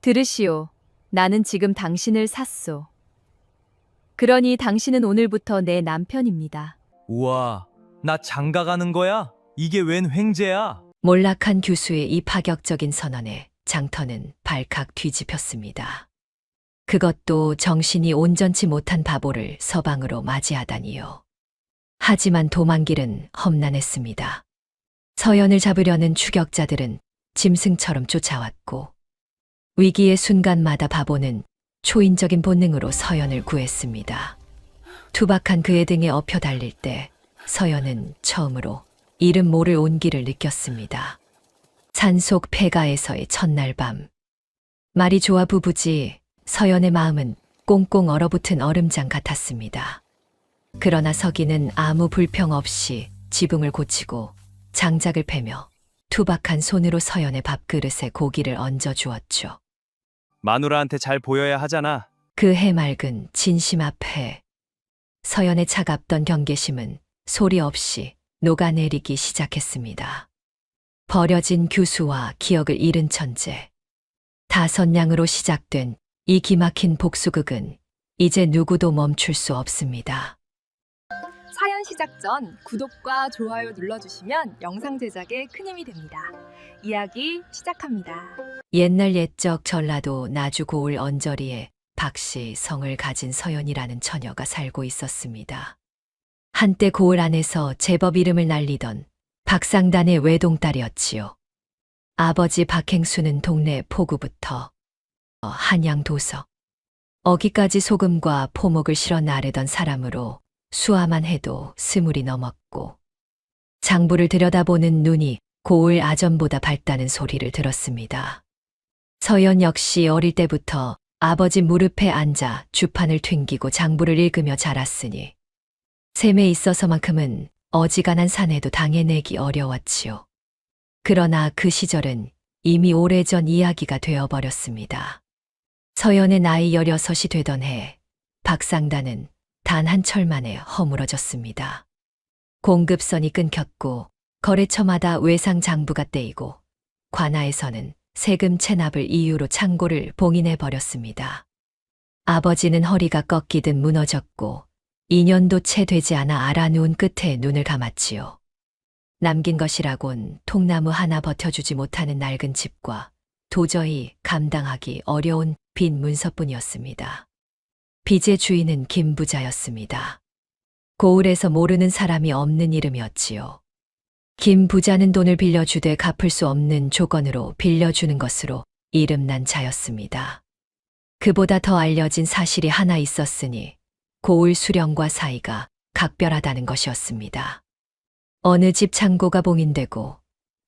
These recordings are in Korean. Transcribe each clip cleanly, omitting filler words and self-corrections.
들으시오. 나는 지금 당신을 샀소. 그러니 당신은 오늘부터 내 남편입니다. 우와, 나 장가 가는 거야? 이게 웬 횡재야? 몰락한 교수의 이 파격적인 선언에 장터는 발칵 뒤집혔습니다. 그것도 정신이 온전치 못한 바보를 서방으로 맞이하다니요. 하지만 도망길은 험난했습니다. 서연을 잡으려는 추격자들은 짐승처럼 쫓아왔고, 위기의 순간마다 바보는 초인적인 본능으로 서연을 구했습니다. 투박한 그의 등에 엎혀 달릴 때 서연은 처음으로 이름 모를 온기를 느꼈습니다. 산속 폐가에서의 첫날 밤. 말이 좋아 부부지 서연의 마음은 꽁꽁 얼어붙은 얼음장 같았습니다. 그러나 서기는 아무 불평 없이 지붕을 고치고 장작을 패며 투박한 손으로 서연의 밥그릇에 고기를 얹어 주었죠. 마누라한테 잘 보여야 하잖아. 그 해맑은 진심 앞에 서연의 차갑던 경계심은 소리 없이 녹아내리기 시작했습니다. 버려진 교수와 기억을 잃은 천재. 5냥으로 시작된 이 기막힌 복수극은 이제 누구도 멈출 수 없습니다. 사연 시작 전 구독과 좋아요 눌러주시면 영상 제작에 큰 힘이 됩니다. 이야기 시작합니다. 옛날 옛적 전라도 나주 고을 언저리에 박씨 성을 가진 서연이라는 처녀가 살고 있었습니다. 한때 고을 안에서 제법 이름을 날리던 박상단의 외동딸이었지요. 아버지 박행수는 동네 포구부터 한양 도서, 어기까지 소금과 포목을 실어 나르던 사람으로 수화만 해도 20이 넘었고, 장부를 들여다보는 눈이 고을 아전보다 밝다는 소리를 들었습니다. 서연 역시 어릴 때부터 아버지 무릎에 앉아 주판을 튕기고 장부를 읽으며 자랐으니 셈에 있어서만큼은 어지간한 사내도 당해내기 어려웠지요. 그러나 그 시절은 이미 오래전 이야기가 되어버렸습니다. 서연의 나이 16이 되던 해 박상단은 단 한 철 만에 허물어졌습니다. 공급선이 끊겼고 거래처마다 외상 장부가 떼이고 관아에서는 세금 체납을 이유로 창고를 봉인해 버렸습니다. 아버지는 허리가 꺾이듯 무너졌고 2년도 채 되지 않아 알아누운 끝에 눈을 감았지요. 남긴 것이라곤 통나무 하나 버텨주지 못하는 낡은 집과 도저히 감당하기 어려운 빈 문서뿐이었습니다. 빚의 주인은 김부자였습니다. 고을에서 모르는 사람이 없는 이름이었지요. 김부자는 돈을 빌려주되 갚을 수 없는 조건으로 빌려주는 것으로 이름난 자였습니다. 그보다 더 알려진 사실이 하나 있었으니 고을 수령과 사이가 각별하다는 것이었습니다. 어느 집 창고가 봉인되고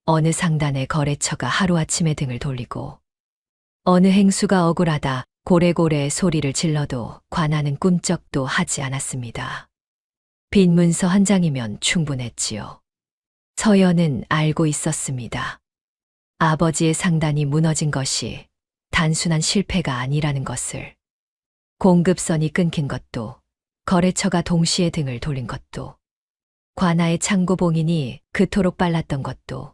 어느 상단의 거래처가 하루아침에 등을 돌리고 어느 행수가 억울하다 고래고래 소리를 질러도 관하는 꿈쩍도 하지 않았습니다. 빈 문서 한 장이면 충분했지요. 서연은 알고 있었습니다. 아버지의 상단이 무너진 것이 단순한 실패가 아니라는 것을. 공급선이 끊긴 것도, 거래처가 동시에 등을 돌린 것도, 관아의 창고 봉인이 그토록 빨랐던 것도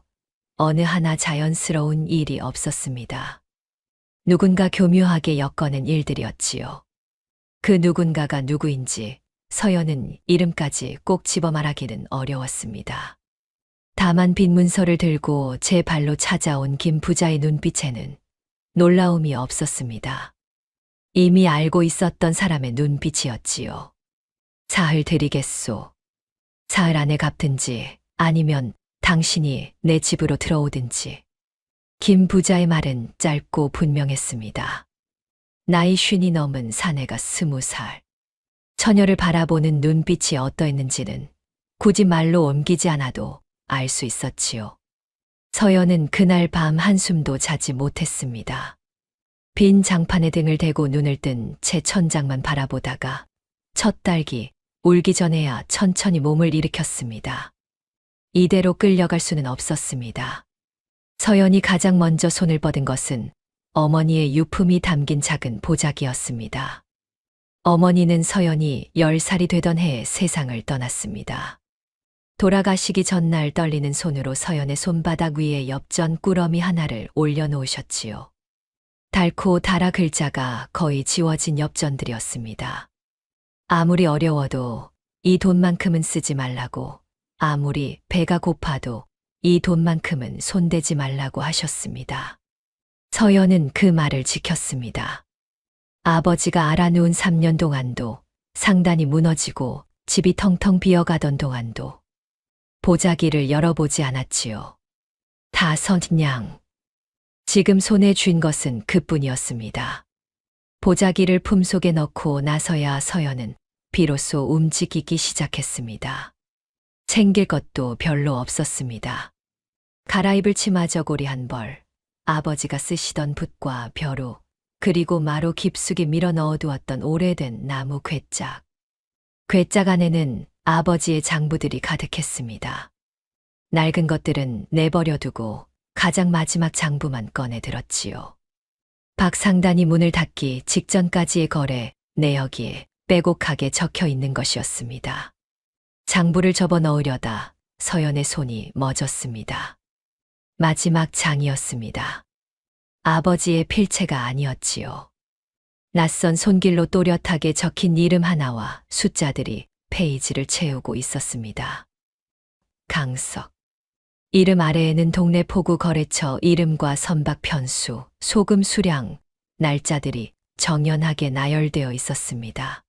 어느 하나 자연스러운 일이 없었습니다. 누군가 교묘하게 엮어낸 일들이었지요. 그 누군가가 누구인지 서연은 이름까지 꼭 집어 말하기는 어려웠습니다. 다만 빈 문서를 들고 제 발로 찾아온 김 부자의 눈빛에는 놀라움이 없었습니다. 이미 알고 있었던 사람의 눈빛이었지요. 사흘 드리겠소. 사흘 안에 갚든지 아니면 당신이 내 집으로 들어오든지. 김 부자의 말은 짧고 분명했습니다. 나이 50이 넘은 사내가 20살. 처녀를 바라보는 눈빛이 어떠했는지는 굳이 말로 옮기지 않아도 알 수 있었지요. 서연은 그날 밤 한숨도 자지 못했습니다. 빈 장판에 등을 대고 눈을 뜬 채 천장만 바라보다가 첫 딸기 울기 전에야 천천히 몸을 일으켰습니다. 이대로 끌려갈 수는 없었습니다. 서연이 가장 먼저 손을 뻗은 것은 어머니의 유품이 담긴 작은 보자기였습니다. 어머니는 서연이 10살이 되던 해에 세상을 떠났습니다. 돌아가시기 전날 떨리는 손으로 서연의 손바닥 위에 엽전 꾸러미 하나를 올려놓으셨지요. 달고 달아 글자가 거의 지워진 엽전들이었습니다. 아무리 어려워도 이 돈만큼은 쓰지 말라고, 아무리 배가 고파도 이 돈만큼은 손대지 말라고 하셨습니다. 서연은 그 말을 지켰습니다. 아버지가 알아누운 3년 동안도, 상단이 무너지고 집이 텅텅 비어가던 동안도 보자기를 열어보지 않았지요. 다 선냥. 지금 손에 쥔 것은 그뿐이었습니다. 보자기를 품속에 넣고 나서야 서연은 비로소 움직이기 시작했습니다. 챙길 것도 별로 없었습니다. 갈아입을 치마 저고리 한 벌, 아버지가 쓰시던 붓과 벼루, 그리고 마루 깊숙이 밀어 넣어두었던 오래된 나무 괴짝. 괴짝 안에는 아버지의 장부들이 가득했습니다. 낡은 것들은 내버려두고 가장 마지막 장부만 꺼내 들었지요. 박 상단이 문을 닫기 직전까지의 거래 내역이 빼곡하게 적혀 있는 것이었습니다. 장부를 접어 넣으려다 서연의 손이 멎었습니다. 마지막 장이었습니다. 아버지의 필체가 아니었지요. 낯선 손길로 또렷하게 적힌 이름 하나와 숫자들이 페이지를 채우고 있었습니다. 강석. 이름 아래에는 동네 포구 거래처 이름과 선박 편수, 소금 수량, 날짜들이 정연하게 나열되어 있었습니다.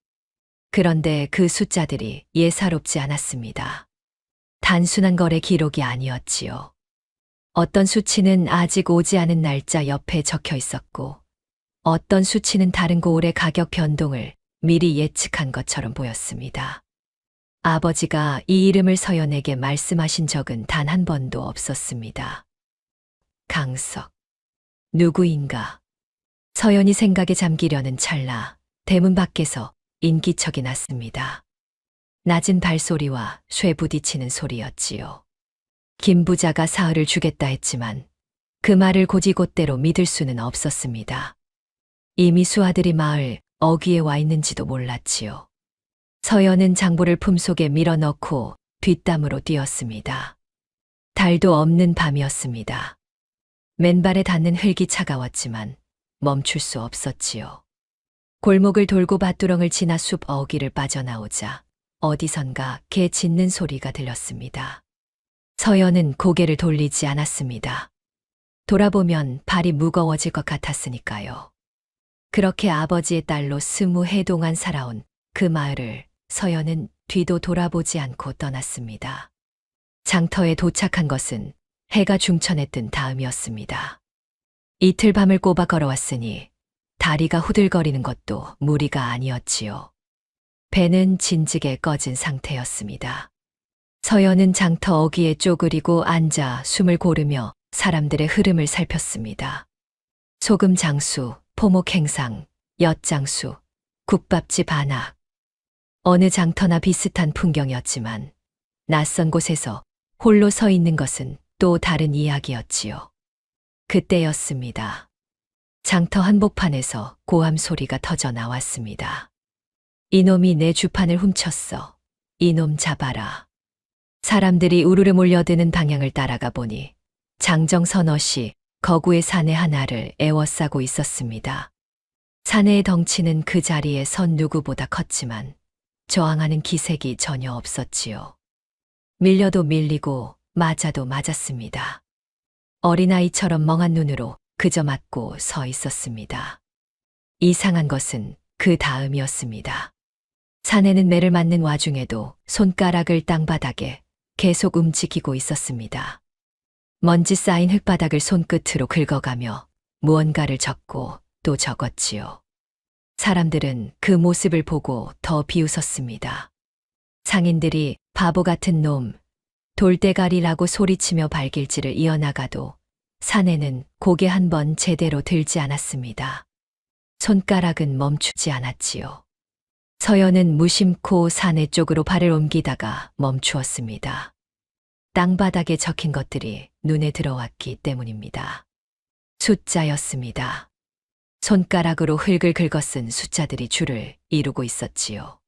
그런데 그 숫자들이 예사롭지 않았습니다. 단순한 거래 기록이 아니었지요. 어떤 수치는 아직 오지 않은 날짜 옆에 적혀 있었고, 어떤 수치는 다른 고을의 가격 변동을 미리 예측한 것처럼 보였습니다. 아버지가 이 이름을 서연에게 말씀하신 적은 단 한 번도 없었습니다. 강석. 누구인가? 서연이 생각에 잠기려는 찰나 대문 밖에서 인기척이 났습니다. 낮은 발소리와 쇠 부딪히는 소리였지요. 김 부자가 사흘을 주겠다 했지만 그 말을 곧이곧대로 믿을 수는 없었습니다. 이미 수아들이 마을 어귀에 와 있는지도 몰랐지요. 서연은 장부를 품속에 밀어넣고 뒷담으로 뛰었습니다. 달도 없는 밤이었습니다. 맨발에 닿는 흙이 차가웠지만 멈출 수 없었지요. 골목을 돌고 밭두렁을 지나 숲 어귀를 빠져나오자 어디선가 개 짖는 소리가 들렸습니다. 서연은 고개를 돌리지 않았습니다. 돌아보면 발이 무거워질 것 같았으니까요. 그렇게 아버지의 딸로 20해 동안 살아온 그 마을을 서연은 뒤도 돌아보지 않고 떠났습니다. 장터에 도착한 것은 해가 중천에 뜬 다음이었습니다. 이틀 밤을 꼬박 걸어왔으니 다리가 후들거리는 것도 무리가 아니었지요. 배는 진즉에 꺼진 상태였습니다. 서연은 장터 어귀에 쪼그리고 앉아 숨을 고르며 사람들의 흐름을 살폈습니다. 소금 장수, 포목 행상, 엿장수, 국밥집 안악. 어느 장터나 비슷한 풍경이었지만 낯선 곳에서 홀로 서 있는 것은 또 다른 이야기였지요. 그때였습니다. 장터 한복판에서 고함 소리가 터져 나왔습니다. 이놈이 내 주판을 훔쳤어. 이놈 잡아라. 사람들이 우르르 몰려드는 방향을 따라가 보니 장정 서너시 거구의 사내 하나를 에워싸고 있었습니다. 사내의 덩치는 그 자리에 선 누구보다 컸지만 저항하는 기색이 전혀 없었지요. 밀려도 밀리고 맞아도 맞았습니다. 어린아이처럼 멍한 눈으로 그저 맞고 서 있었습니다. 이상한 것은 그 다음이었습니다. 사내는 매를 맞는 와중에도 손가락을 땅바닥에 계속 움직이고 있었습니다. 먼지 쌓인 흙바닥을 손끝으로 긁어가며 무언가를 적고 또 적었지요. 사람들은 그 모습을 보고 더 비웃었습니다. 상인들이 바보 같은 놈, 돌대가리라고 소리치며 발길질을 이어나가도 사내는 고개 한 번 제대로 들지 않았습니다. 손가락은 멈추지 않았지요. 서연은 무심코 사내 쪽으로 발을 옮기다가 멈추었습니다. 땅바닥에 적힌 것들이 눈에 들어왔기 때문입니다. 숫자였습니다. 손가락으로 흙을 긁어쓴 숫자들이 줄을 이루고 있었지요.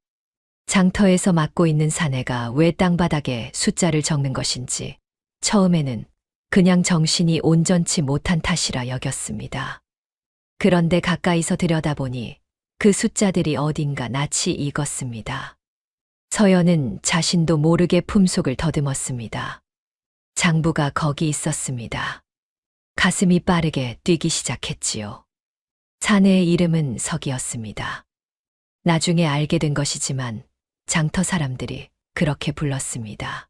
장터에서 맡고 있는 사내가 왜 땅바닥에 숫자를 적는 것인지 처음에는 그냥 정신이 온전치 못한 탓이라 여겼습니다. 그런데 가까이서 들여다보니 그 숫자들이 어딘가 낯이 익었습니다. 서연은 자신도 모르게 품속을 더듬었습니다. 장부가 거기 있었습니다. 가슴이 빠르게 뛰기 시작했지요. 사내의 이름은 석이었습니다. 나중에 알게 된 것이지만 장터 사람들이 그렇게 불렀습니다.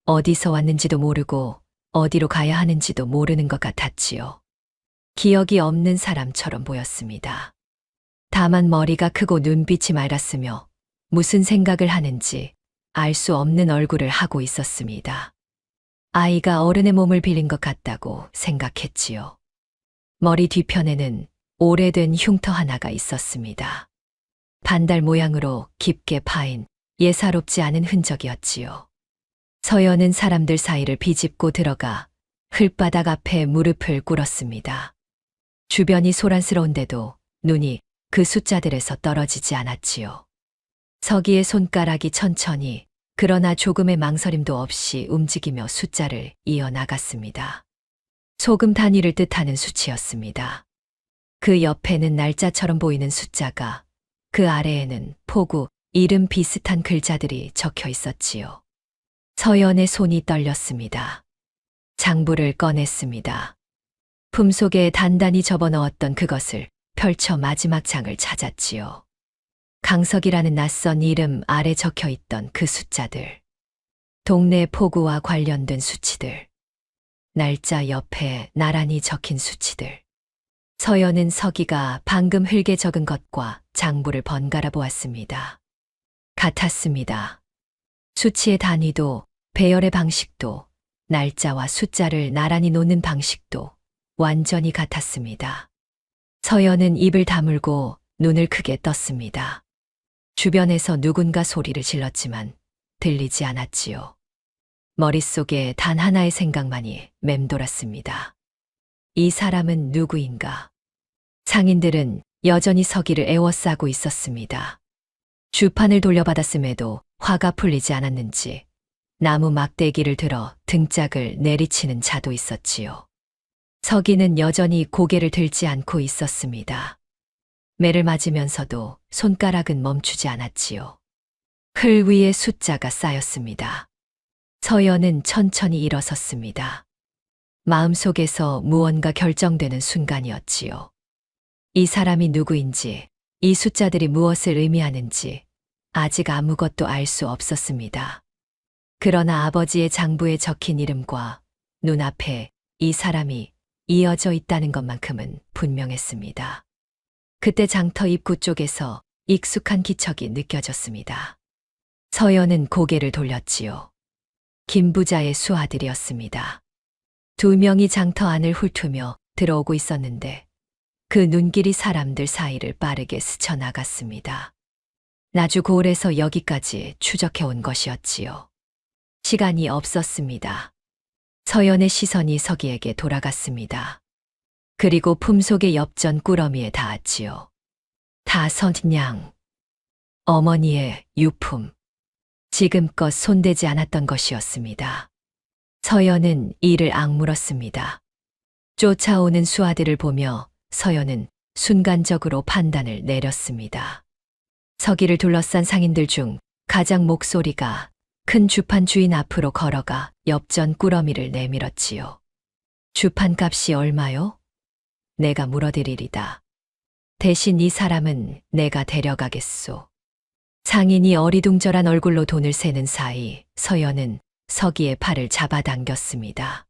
어디서 왔는지도 모르고 어디로 가야 하는지도 모르는 것 같았지요. 기억이 없는 사람처럼 보였습니다. 다만 머리가 크고 눈빛이 맑았으며 무슨 생각을 하는지 알 수 없는 얼굴을 하고 있었습니다. 아이가 어른의 몸을 빌린 것 같다고 생각했지요. 머리 뒤편에는 오래된 흉터 하나가 있었습니다. 반달 모양으로 깊게 파인 예사롭지 않은 흔적이었지요. 서연은 사람들 사이를 비집고 들어가 흘바닥 앞에 무릎을 꿇었습니다. 주변이 소란스러운데도 눈이 그 숫자들에서 떨어지지 않았지요. 서기의 손가락이 천천히 그러나 조금의 망설임도 없이 움직이며 숫자를 이어나갔습니다. 소금 단위를 뜻하는 수치였습니다. 그 옆에는 날짜처럼 보이는 숫자가, 그 아래에는 포구, 이름 비슷한 글자들이 적혀 있었지요. 서연의 손이 떨렸습니다. 장부를 꺼냈습니다. 품속에 단단히 접어넣었던 그것을 펼쳐 마지막 장을 찾았지요. 강석이라는 낯선 이름 아래 적혀 있던 그 숫자들. 동네 포구와 관련된 수치들. 날짜 옆에 나란히 적힌 수치들. 서연은 서기가 방금 흙에 적은 것과 장부를 번갈아 보았습니다. 같았습니다. 수치의 단위도, 배열의 방식도, 날짜와 숫자를 나란히 놓는 방식도 완전히 같았습니다. 서연은 입을 다물고 눈을 크게 떴습니다. 주변에서 누군가 소리를 질렀지만 들리지 않았지요. 머릿속에 단 하나의 생각만이 맴돌았습니다. 이 사람은 누구인가? 상인들은 여전히 서기를 애워싸고 있었습니다. 주판을 돌려받았음에도 화가 풀리지 않았는지 나무 막대기를 들어 등짝을 내리치는 자도 있었지요. 서기는 여전히 고개를 들지 않고 있었습니다. 매를 맞으면서도 손가락은 멈추지 않았지요. 흘 위에 숫자가 쌓였습니다. 서연은 천천히 일어섰습니다. 마음속에서 무언가 결정되는 순간이었지요. 이 사람이 누구인지, 이 숫자들이 무엇을 의미하는지 아직 아무것도 알 수 없었습니다. 그러나 아버지의 장부에 적힌 이름과 눈앞에 이 사람이 이어져 있다는 것만큼은 분명했습니다. 그때 장터 입구 쪽에서 익숙한 기척이 느껴졌습니다. 서연은 고개를 돌렸지요. 김부자의 수하들이었습니다. 2명이 장터 안을 훑으며 들어오고 있었는데 그 눈길이 사람들 사이를 빠르게 스쳐나갔습니다. 나주 고을에서 여기까지 추적해온 것이었지요. 시간이 없었습니다. 서연의 시선이 서기에게 돌아갔습니다. 그리고 품속의 엽전 꾸러미에 닿았지요. 다선냥. 어머니의 유품. 지금껏 손대지 않았던 것이었습니다. 서연은 이를 악물었습니다. 쫓아오는 수하들을 보며 서연은 순간적으로 판단을 내렸습니다. 서기를 둘러싼 상인들 중 가장 목소리가 큰 주판 주인 앞으로 걸어가 엽전 꾸러미를 내밀었지요. 주판값이 얼마요? 내가 물어드리리다. 대신 이 사람은 내가 데려가겠소. 상인이 어리둥절한 얼굴로 돈을 세는 사이 서연은 서기의 팔을 잡아당겼습니다.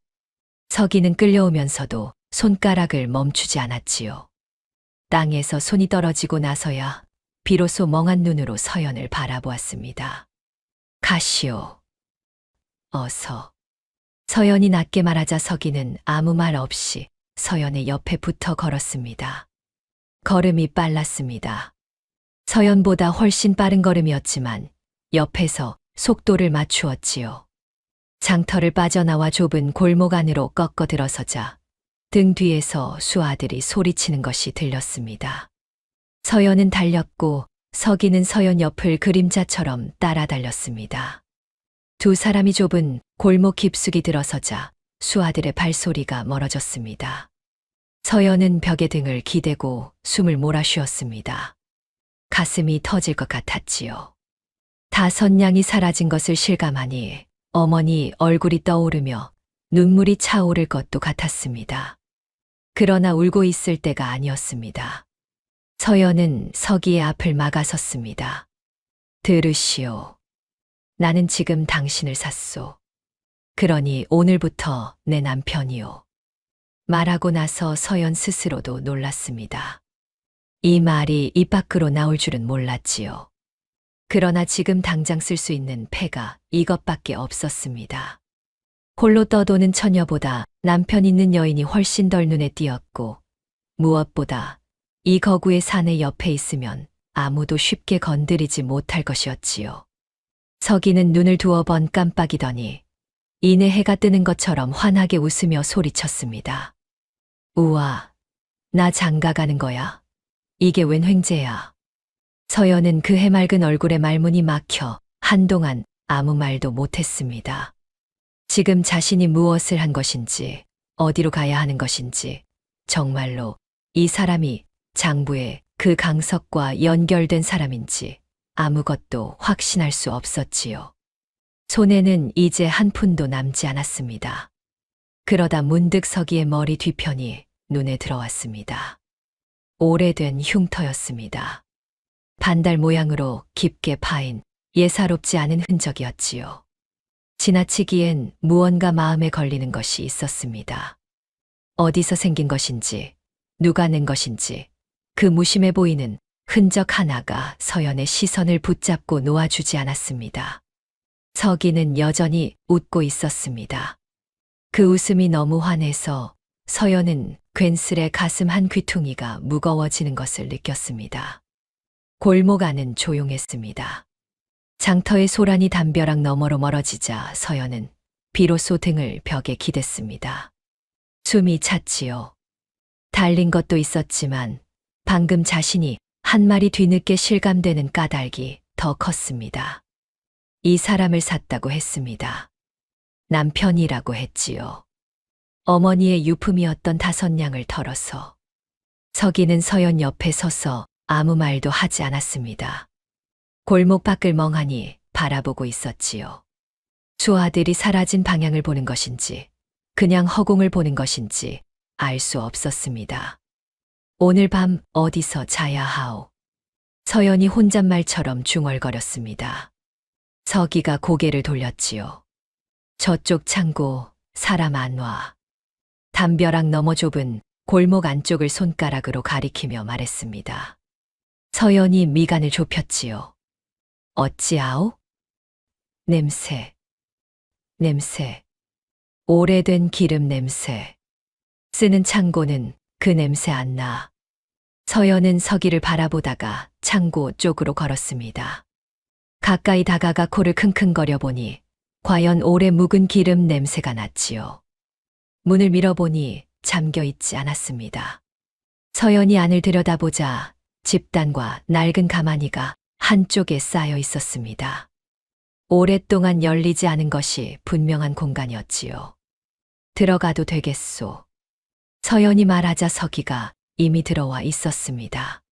서기는 끌려오면서도 손가락을 멈추지 않았지요. 땅에서 손이 떨어지고 나서야 비로소 멍한 눈으로 서연을 바라보았습니다. 가시오. 어서. 서연이 낮게 말하자 서기는 아무 말 없이 서연의 옆에 붙어 걸었습니다. 걸음이 빨랐습니다. 서연보다 훨씬 빠른 걸음이었지만 옆에서 속도를 맞추었지요. 장터를 빠져나와 좁은 골목 안으로 꺾어 들어서자 등 뒤에서 수아들이 소리치는 것이 들렸습니다. 서연은 달렸고 서기는 서연 옆을 그림자처럼 따라 달렸습니다. 두 사람이 좁은 골목 깊숙이 들어서자 수아들의 발소리가 멀어졌습니다. 서연은 벽에 등을 기대고 숨을 몰아쉬었습니다. 가슴이 터질 것 같았지요. 다선냥이 사라진 것을 실감하니 어머니 얼굴이 떠오르며 눈물이 차오를 것도 같았습니다. 그러나 울고 있을 때가 아니었습니다. 서연은 서기의 앞을 막아섰습니다. 들으시오. 나는 지금 당신을 샀소. 그러니 오늘부터 내 남편이오. 말하고 나서 서연 스스로도 놀랐습니다. 이 말이 입 밖으로 나올 줄은 몰랐지요. 그러나 지금 당장 쓸 수 있는 패가 이것밖에 없었습니다. 홀로 떠도는 처녀보다 남편 있는 여인이 훨씬 덜 눈에 띄었고, 무엇보다 이 거구의 사내 옆에 있으면 아무도 쉽게 건드리지 못할 것이었지요. 서기는 눈을 두어 번 깜빡이더니 이내 해가 뜨는 것처럼 환하게 웃으며 소리쳤습니다. 우와, 나 장가가는 거야. 이게 웬 횡재야. 서연은 그 해맑은 얼굴에 말문이 막혀 한동안 아무 말도 못했습니다. 지금 자신이 무엇을 한 것인지, 어디로 가야 하는 것인지, 정말로 이 사람이 장부의 그 강석과 연결된 사람인지 아무것도 확신할 수 없었지요. 손에는 이제 한 푼도 남지 않았습니다. 그러다 문득 서기의 머리 뒤편이 눈에 들어왔습니다. 오래된 흉터였습니다. 반달 모양으로 깊게 파인 예사롭지 않은 흔적이었지요. 지나치기엔 무언가 마음에 걸리는 것이 있었습니다. 어디서 생긴 것인지, 누가 낸 것인지, 그 무심해 보이는 흔적 하나가 서연의 시선을 붙잡고 놓아주지 않았습니다. 서기는 여전히 웃고 있었습니다. 그 웃음이 너무 환해서 서연은 괜스레 가슴 한 귀퉁이가 무거워지는 것을 느꼈습니다. 골목 안은 조용했습니다. 장터의 소란이 담벼락 너머로 멀어지자 서연은 비로소 등을 벽에 기댔습니다. 숨이 찼지요. 달린 것도 있었지만 방금 자신이 한 말이 뒤늦게 실감되는 까닭이 더 컸습니다. 이 사람을 샀다고 했습니다. 남편이라고 했지요. 어머니의 유품이었던 다섯냥을 털어서. 서기는 서연 옆에 서서 아무 말도 하지 않았습니다. 골목 밖을 멍하니 바라보고 있었지요. 두 아들이 사라진 방향을 보는 것인지, 그냥 허공을 보는 것인지 알 수 없었습니다. 오늘 밤 어디서 자야 하오? 서연이 혼잣말처럼 중얼거렸습니다. 서기가 고개를 돌렸지요. 저쪽 창고 사람 안 와. 담벼락 너머 좁은 골목 안쪽을 손가락으로 가리키며 말했습니다. 서연이 미간을 좁혔지요. 어찌아오? 냄새. 오래된 기름 냄새. 쓰는 창고는 그 냄새 안 나. 서연은 서기를 바라보다가 창고 쪽으로 걸었습니다. 가까이 다가가 코를 킁킁거려 보니 과연 오래 묵은 기름 냄새가 났지요. 문을 밀어보니 잠겨 있지 않았습니다. 서연이 안을 들여다보자 집단과 낡은 가마니가 한쪽에 쌓여 있었습니다. 오랫동안 열리지 않은 것이 분명한 공간이었지요. 들어가도 되겠소. 서연이 말하자 서기가 이미 들어와 있었습니다.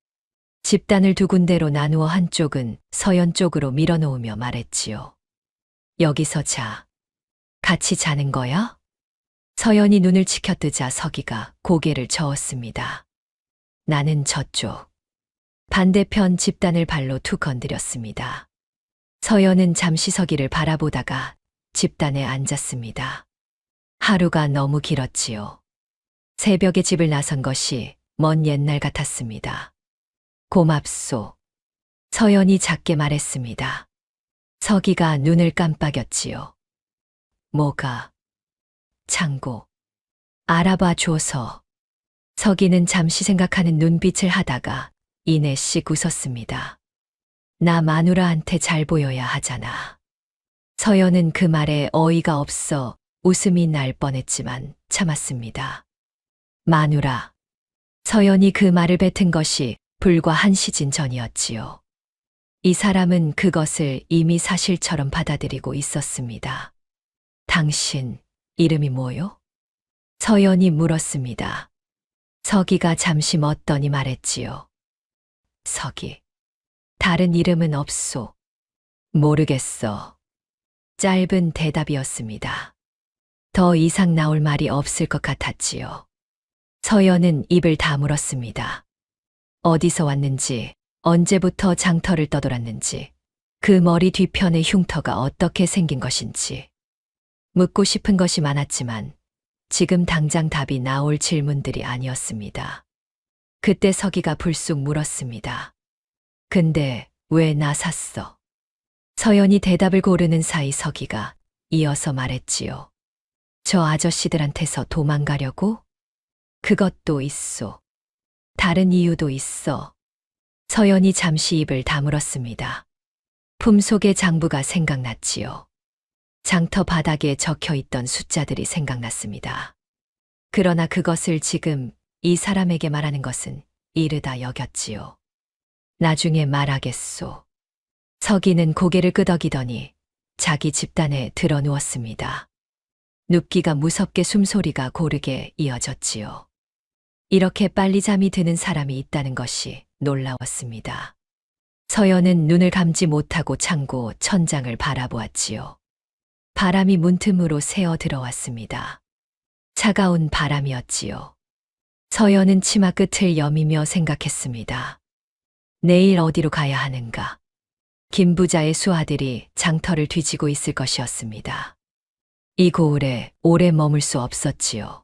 집단을 두 군데로 나누어 한쪽은 서연 쪽으로 밀어놓으며 말했지요. 여기서 자. 같이 자는 거야? 서연이 눈을 치켜뜨자 서기가 고개를 저었습니다. 나는 저쪽. 반대편 집단을 발로 툭 건드렸습니다. 서연은 잠시 서기를 바라보다가 집단에 앉았습니다. 하루가 너무 길었지요. 새벽에 집을 나선 것이 먼 옛날 같았습니다. 고맙소. 서연이 작게 말했습니다. 서기가 눈을 깜빡였지요. 뭐가? 창고. 알아봐 줘서. 서기는 잠시 생각하는 눈빛을 하다가 이내 씩 웃었습니다. 나 마누라한테 잘 보여야 하잖아. 서연은 그 말에 어이가 없어 웃음이 날 뻔했지만 참았습니다. 마누라. 서연이 그 말을 뱉은 것이 불과 한 시진 전이었지요. 이 사람은 그것을 이미 사실처럼 받아들이고 있었습니다. 당신 이름이 뭐요? 서연이 물었습니다. 서기가 잠시 멎더니 말했지요. 서기. 다른 이름은 없소. 모르겠어. 짧은 대답이었습니다. 더 이상 나올 말이 없을 것 같았지요. 서연은 입을 다물었습니다. 어디서 왔는지, 언제부터 장터를 떠돌았는지, 그 머리 뒤편의 흉터가 어떻게 생긴 것인지. 묻고 싶은 것이 많았지만 지금 당장 답이 나올 질문들이 아니었습니다. 그때 서기가 불쑥 물었습니다. 근데 왜 나 샀어? 서연이 대답을 고르는 사이 서기가 이어서 말했지요. 저 아저씨들한테서 도망가려고? 그것도 있소. 다른 이유도 있어. 서연이 잠시 입을 다물었습니다. 품속의 장부가 생각났지요. 장터 바닥에 적혀 있던 숫자들이 생각났습니다. 그러나 그것을 지금 이 사람에게 말하는 것은 이르다 여겼지요. 나중에 말하겠소. 서기는 고개를 끄덕이더니 자기 집단에 드러 누웠습니다. 눕기가 무섭게 숨소리가 고르게 이어졌지요. 이렇게 빨리 잠이 드는 사람이 있다는 것이 놀라웠습니다. 서연은 눈을 감지 못하고 창고 천장을 바라보았지요. 바람이 문틈으로 새어 들어왔습니다. 차가운 바람이었지요. 서연은 치마 끝을 여미며 생각했습니다. 내일 어디로 가야 하는가? 김 부자의 수하들이 장터를 뒤지고 있을 것이었습니다. 이 고을에 오래 머물 수 없었지요.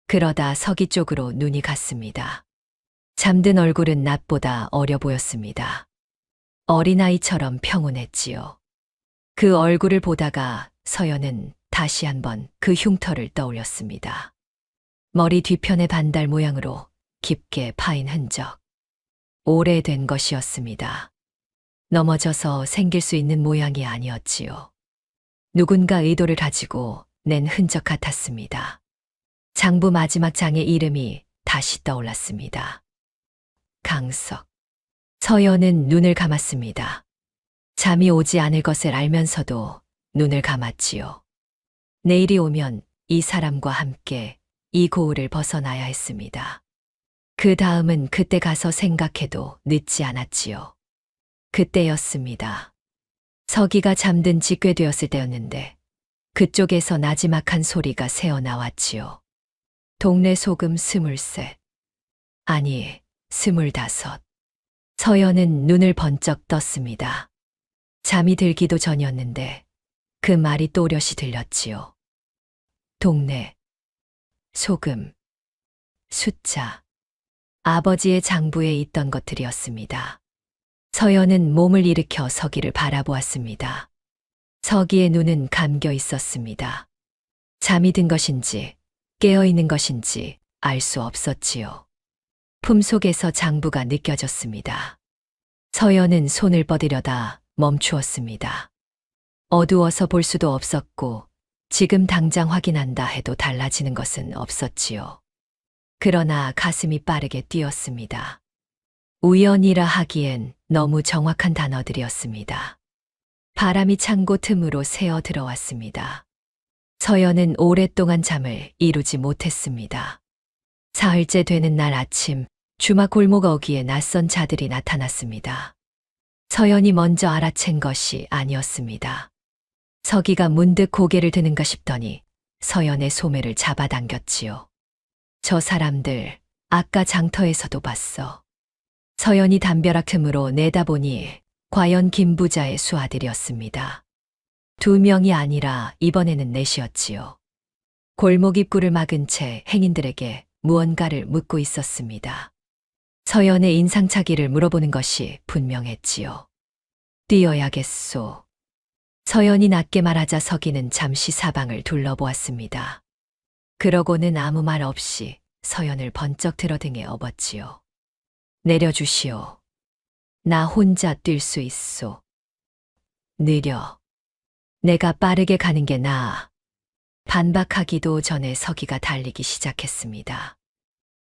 그러다 서기 쪽으로 눈이 갔습니다. 잠든 얼굴은 낮보다 어려 보였습니다. 어린아이처럼 평온했지요. 그 얼굴을 보다가 서연은 다시 한번 그 흉터를 떠올렸습니다. 머리 뒤편의 반달 모양으로 깊게 파인 흔적. 오래된 것이었습니다. 넘어져서 생길 수 있는 모양이 아니었지요. 누군가 의도를 가지고 낸 흔적 같았습니다. 장부 마지막 장의 이름이 다시 떠올랐습니다. 강석. 서연은 눈을 감았습니다. 잠이 오지 않을 것을 알면서도 눈을 감았지요. 내일이 오면 이 사람과 함께 이 고을을 벗어나야 했습니다. 그 다음은 그때 가서 생각해도 늦지 않았지요. 그때였습니다. 서기가 잠든 지 꽤 되었을 때였는데 그쪽에서 나지막한 소리가 새어 나왔지요. 동네 소금 23. 아니, 25. 서연은 눈을 번쩍 떴습니다. 잠이 들기도 전이었는데 그 말이 또렷이 들렸지요. 동네, 소금, 숫자. 아버지의 장부에 있던 것들이었습니다. 서연은 몸을 일으켜 서기를 바라보았습니다. 서기의 눈은 감겨 있었습니다. 잠이 든 것인지 깨어있는 것인지 알 수 없었지요. 품속에서 장부가 느껴졌습니다. 서연은 손을 뻗으려다 멈추었습니다. 어두워서 볼 수도 없었고 지금 당장 확인한다 해도 달라지는 것은 없었지요. 그러나 가슴이 빠르게 뛰었습니다. 우연이라 하기엔 너무 정확한 단어들이었습니다. 바람이 창고 틈으로 새어 들어왔습니다. 서연은 오랫동안 잠을 이루지 못했습니다. 사흘째 되는 날 아침, 주막 골목 어귀에 낯선 자들이 나타났습니다. 서연이 먼저 알아챈 것이 아니었습니다. 서기가 문득 고개를 드는가 싶더니 서연의 소매를 잡아당겼지요. 저 사람들, 아까 장터에서도 봤어. 서연이 담벼락 틈으로 내다보니 과연 김 부자의 수하들이었습니다. 2명이 아니라 이번에는 4이었지요. 골목 입구를 막은 채 행인들에게 무언가를 묻고 있었습니다. 서연의 인상착의를 물어보는 것이 분명했지요. 뛰어야겠소. 서연이 낮게 말하자 서기는 잠시 사방을 둘러보았습니다. 그러고는 아무 말 없이 서연을 번쩍 들어 등에 업었지요. 내려주시오. 나 혼자 뛸 수 있소. 느려. 내가 빠르게 가는 게 나아. 반박하기도 전에 서기가 달리기 시작했습니다.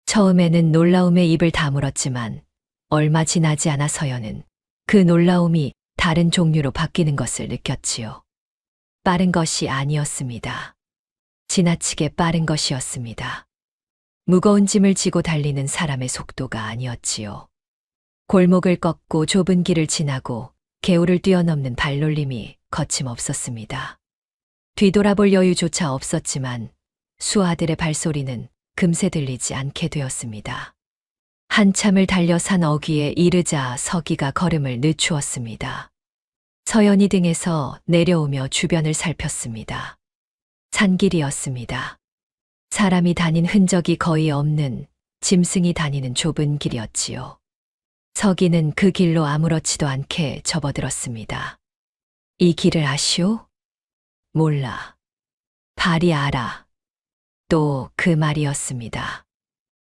처음에는 놀라움에 입을 다물었지만 얼마 지나지 않아 서연은 그 놀라움이 다른 종류로 바뀌는 것을 느꼈지요. 빠른 것이 아니었습니다. 지나치게 빠른 것이었습니다. 무거운 짐을 지고 달리는 사람의 속도가 아니었지요. 골목을 꺾고 좁은 길을 지나고 개울을 뛰어넘는 발놀림이 거침없었습니다. 뒤돌아볼 여유조차 없었지만 수아들의 발소리는 금세 들리지 않게 되었습니다. 한참을 달려 산 어귀에 이르자 서기가 걸음을 늦추었습니다. 서연이 등에서 내려오며 주변을 살폈습니다. 산길이었습니다. 사람이 다닌 흔적이 거의 없는 짐승이 다니는 좁은 길이었지요. 서기는 그 길로 아무렇지도 않게 접어들었습니다. 이 길을 아시오? 몰라. 발이 알아. 또 그 말이었습니다.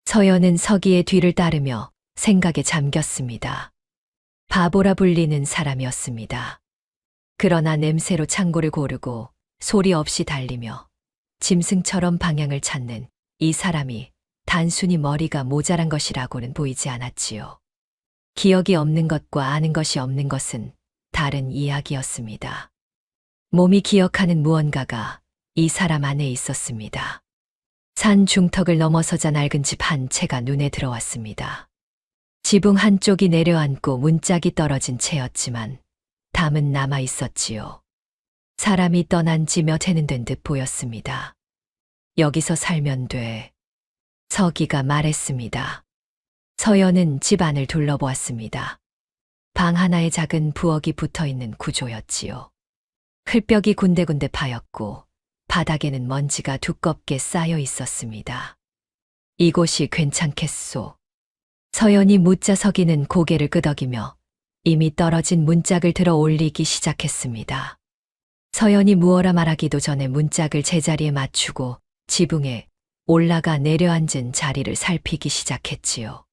서연은 서기의 뒤를 따르며 생각에 잠겼습니다. 바보라 불리는 사람이었습니다. 그러나 냄새로 창고를 고르고 소리 없이 달리며 짐승처럼 방향을 찾는 이 사람이 단순히 머리가 모자란 것이라고는 보이지 않았지요. 기억이 없는 것과 아는 것이 없는 것은 다른 이야기였습니다. 몸이 기억하는 무언가가 이 사람 안에 있었습니다. 산 중턱을 넘어서자 낡은 집 한 채가 눈에 들어왔습니다. 지붕 한쪽이 내려앉고 문짝이 떨어진 채였지만 담은 남아 있었지요. 사람이 떠난 지 몇 해는 된 듯 보였습니다. 여기서 살면 돼. 서기가 말했습니다. 서연은 집 안을 둘러보았습니다. 방 하나에 작은 부엌이 붙어 있는 구조였지요. 흙벽이 군데군데 파였고 바닥에는 먼지가 두껍게 쌓여 있었습니다. 이곳이 괜찮겠소. 서연이 묻자 서기는 고개를 끄덕이며 이미 떨어진 문짝을 들어 올리기 시작했습니다. 서연이 무어라 말하기도 전에 문짝을 제자리에 맞추고 지붕에 올라가 내려앉은 자리를 살피기 시작했지요.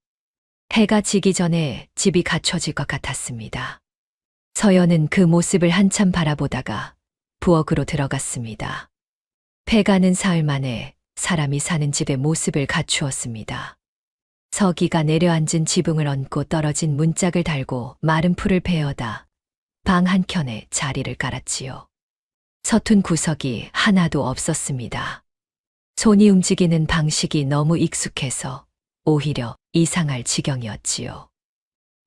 해가 지기 전에 집이 갖춰질 것 같았습니다. 서연은 그 모습을 한참 바라보다가 부엌으로 들어갔습니다. 패가는 사흘 만에 사람이 사는 집의 모습을 갖추었습니다. 서기가 내려앉은 지붕을 얹고 떨어진 문짝을 달고 마른 풀을 베어다 방 한켠에 자리를 깔았지요. 서툰 구석이 하나도 없었습니다. 손이 움직이는 방식이 너무 익숙해서 오히려 이상할 지경이었지요.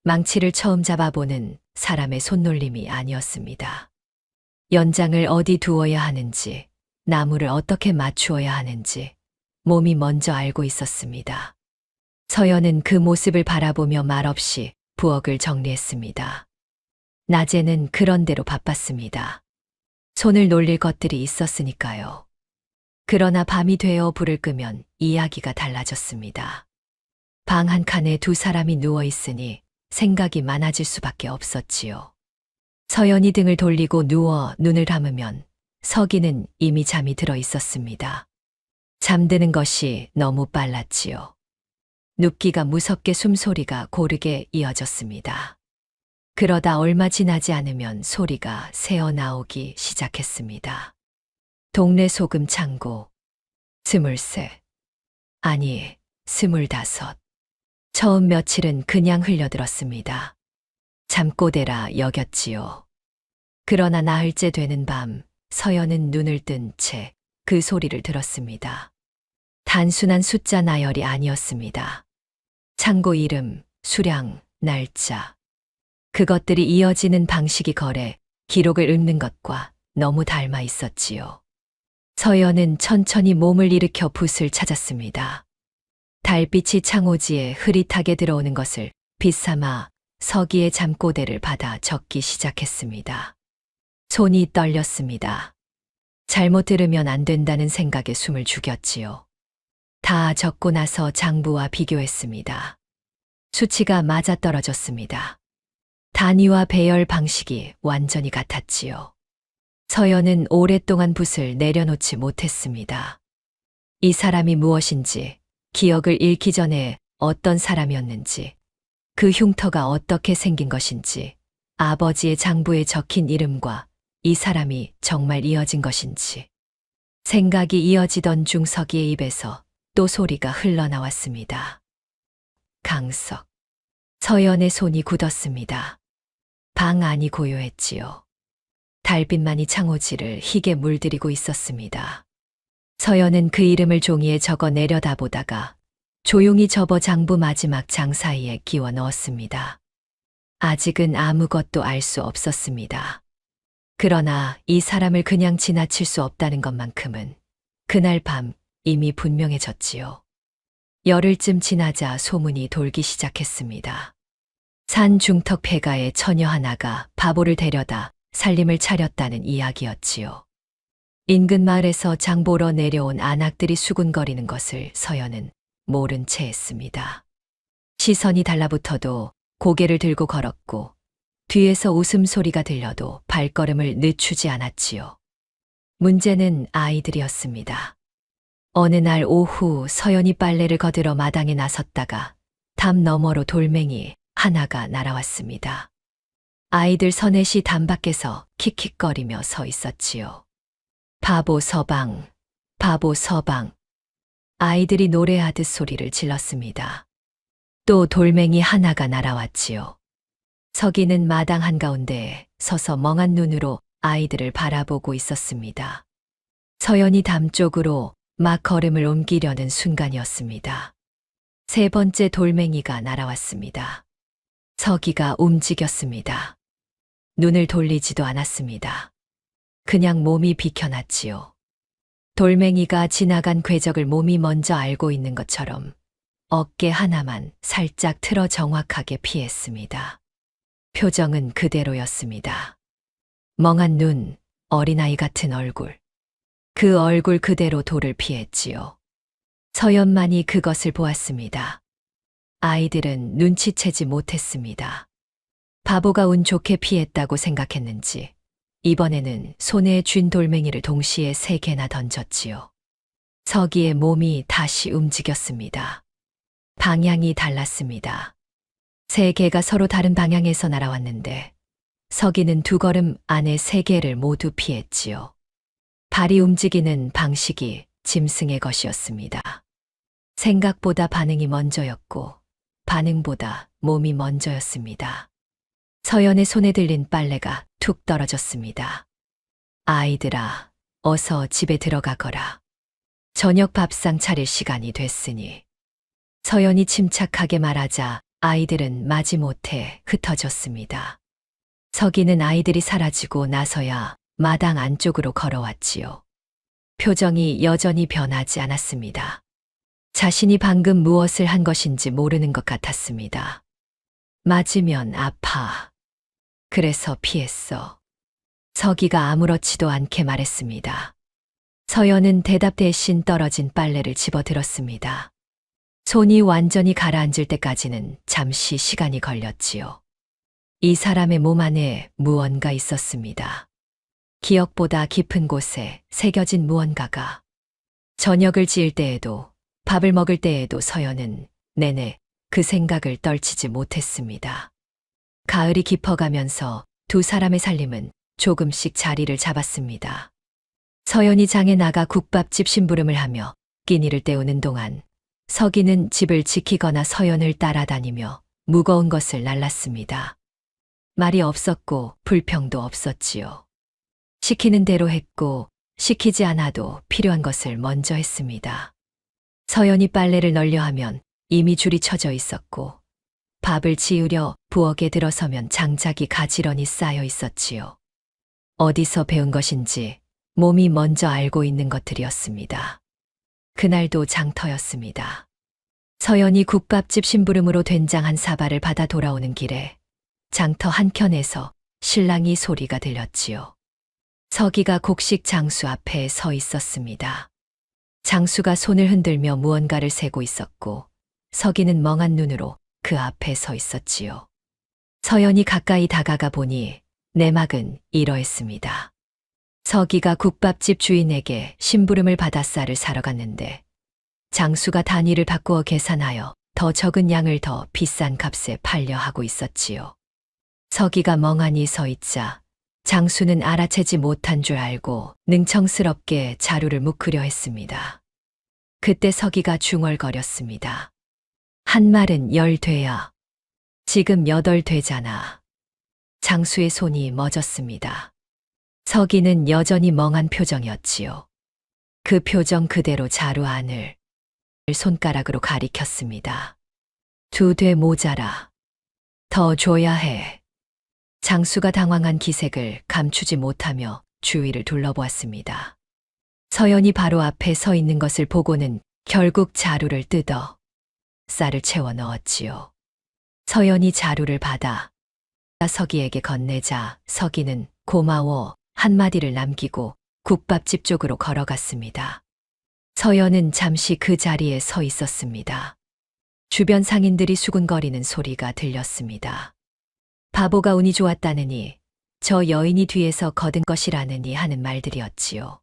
망치를 처음 잡아보는 사람의 손놀림이 아니었습니다. 연장을 어디 두어야 하는지, 나무를 어떻게 맞추어야 하는지 몸이 먼저 알고 있었습니다. 서연은 그 모습을 바라보며 말없이 부엌을 정리했습니다. 낮에는 그런 대로 바빴습니다. 손을 놀릴 것들이 있었으니까요. 그러나 밤이 되어 불을 끄면 이야기가 달라졌습니다. 방 한 칸에 두 사람이 누워 있으니 생각이 많아질 수밖에 없었지요. 서연이 등을 돌리고 누워 눈을 감으면 서기는 이미 잠이 들어 있었습니다. 잠드는 것이 너무 빨랐지요. 눕기가 무섭게 숨소리가 고르게 이어졌습니다. 그러다 얼마 지나지 않으면 소리가 새어 나오기 시작했습니다. 동네 소금 창고. 23. 아니, 25. 처음 며칠은 그냥 흘려들었습니다. 잠꼬대라 여겼지요. 그러나 나흘째 되는 밤, 서연은 눈을 뜬 채 그 소리를 들었습니다. 단순한 숫자 나열이 아니었습니다. 창고 이름, 수량, 날짜. 그것들이 이어지는 방식이 거래, 기록을 읊는 것과 너무 닮아 있었지요. 서연은 천천히 몸을 일으켜 붓을 찾았습니다. 달빛이 창호지에 흐릿하게 들어오는 것을 빛삼아 서기의 잠꼬대를 받아 적기 시작했습니다. 손이 떨렸습니다. 잘못 들으면 안 된다는 생각에 숨을 죽였지요. 다 적고 나서 장부와 비교했습니다. 수치가 맞아떨어졌습니다. 단위와 배열 방식이 완전히 같았지요. 서연은 오랫동안 붓을 내려놓지 못했습니다. 이 사람이 무엇인지, 기억을 잃기 전에 어떤 사람이었는지, 그 흉터가 어떻게 생긴 것인지, 아버지의 장부에 적힌 이름과 이 사람이 정말 이어진 것인지. 생각이 이어지던 중 서기의 입에서 또 소리가 흘러나왔습니다. 강석. 서연의 손이 굳었습니다. 방 안이 고요했지요. 달빛만이 창호지를 희게 물들이고 있었습니다. 서연은 그 이름을 종이에 적어 내려다보다가 조용히 접어 장부 마지막 장 사이에 끼워 넣었습니다. 아직은 아무것도 알 수 없었습니다. 그러나 이 사람을 그냥 지나칠 수 없다는 것만큼은 그날 밤 이미 분명해졌지요. 열흘쯤 지나자 소문이 돌기 시작했습니다. 산 중턱 폐가의 처녀 하나가 바보를 데려다 살림을 차렸다는 이야기였지요. 인근 마을에서 장 보러 내려온 안악들이 수군거리는 것을 서연은 모른 채 했습니다. 시선이 달라붙어도 고개를 들고 걸었고 뒤에서 웃음소리가 들려도 발걸음을 늦추지 않았지요. 문제는 아이들이었습니다. 어느 날 오후 서연이 빨래를 거들어 마당에 나섰다가 담 너머로 돌멩이 하나가 날아왔습니다. 아이들 서넷이 담 밖에서 킥킥거리며 서 있었지요. 바보 서방, 바보 서방. 아이들이 노래하듯 소리를 질렀습니다. 또 돌멩이 하나가 날아왔지요. 서기는 마당 한가운데에 서서 멍한 눈으로 아이들을 바라보고 있었습니다. 서연이 담 쪽으로 막 걸음을 옮기려는 순간이었습니다. 세 번째 돌멩이가 날아왔습니다. 서기가 움직였습니다. 눈을 돌리지도 않았습니다. 그냥 몸이 비켜났지요. 돌멩이가 지나간 궤적을 몸이 먼저 알고 있는 것처럼 어깨 하나만 살짝 틀어 정확하게 피했습니다. 표정은 그대로였습니다. 멍한 눈, 어린아이 같은 얼굴. 그 얼굴 그대로 돌을 피했지요. 서연만이 그것을 보았습니다. 아이들은 눈치채지 못했습니다. 바보가 운 좋게 피했다고 생각했는지 이번에는 손에 쥔 돌멩이를 동시에 3개나 던졌지요. 서기의 몸이 다시 움직였습니다. 방향이 달랐습니다. 3개가 서로 다른 방향에서 날아왔는데 서기는 2걸음 안에 3개를 모두 피했지요. 발이 움직이는 방식이 짐승의 것이었습니다. 생각보다 반응이 먼저였고 반응보다 몸이 먼저였습니다. 서연의 손에 들린 빨래가 툭 떨어졌습니다. 아이들아, 어서 집에 들어가거라. 저녁 밥상 차릴 시간이 됐으니. 서연이 침착하게 말하자 아이들은 마지못해 흩어졌습니다. 서기는 아이들이 사라지고 나서야 마당 안쪽으로 걸어왔지요. 표정이 여전히 변하지 않았습니다. 자신이 방금 무엇을 한 것인지 모르는 것 같았습니다. 맞으면 아파. 그래서 피했어. 서기가 아무렇지도 않게 말했습니다. 서연은 대답 대신 떨어진 빨래를 집어들었습니다. 손이 완전히 가라앉을 때까지는 잠시 시간이 걸렸지요. 이 사람의 몸 안에 무언가 있었습니다. 기억보다 깊은 곳에 새겨진 무언가가. 저녁을 지을 때에도 밥을 먹을 때에도 서연은 내내 그 생각을 떨치지 못했습니다. 가을이 깊어가면서 2 사람의 살림은 조금씩 자리를 잡았습니다. 서연이 장에 나가 국밥집 심부름을 하며 끼니를 때우는 동안 서기는 집을 지키거나 서연을 따라다니며 무거운 것을 날랐습니다. 말이 없었고 불평도 없었지요. 시키는 대로 했고 시키지 않아도 필요한 것을 먼저 했습니다. 서연이 빨래를 널려 하면 이미 줄이 쳐져 있었고 밥을 지으려 부엌에 들어서면 장작이 가지런히 쌓여 있었지요. 어디서 배운 것인지 몸이 먼저 알고 있는 것들이었습니다. 그날도 장터였습니다. 서연이 국밥집 심부름으로 된장 한 사발을 받아 돌아오는 길에 장터 한켠에서 신랑이 소리가 들렸지요. 서기가 곡식 장수 앞에 서 있었습니다. 장수가 손을 흔들며 무언가를 세고 있었고 서기는 멍한 눈으로 그 앞에 서 있었지요. 서연이 가까이 다가가 보니 내막은 이러했습니다. 서기가 국밥집 주인에게 심부름을 받아 쌀을 사러 갔는데 장수가 단위를 바꾸어 계산하여 더 적은 양을 더 비싼 값에 팔려 하고 있었지요. 서기가 멍하니 서 있자 장수는 알아채지 못한 줄 알고 능청스럽게 자루를 묶으려 했습니다. 그때 서기가 중얼거렸습니다. 한 말은 10되야. 지금 8되잖아. 장수의 손이 멎었습니다. 서기는 여전히 멍한 표정이었지요. 그 표정 그대로 자루 안을 손가락으로 가리켰습니다. 2대 모자라. 더 줘야 해. 장수가 당황한 기색을 감추지 못하며 주위를 둘러보았습니다. 서연이 바로 앞에 서 있는 것을 보고는 결국 자루를 뜯어 쌀을 채워 넣었지요. 서연이 자루를 받아 서기에게 건네자 서기는 고마워 한마디를 남기고 국밥집 쪽으로 걸어갔습니다. 서연은 잠시 그 자리에 서 있었습니다. 주변 상인들이 수군거리는 소리가 들렸습니다. 바보가 운이 좋았다느니 저 여인이 뒤에서 거둔 것이라느니 하는 말들이었지요.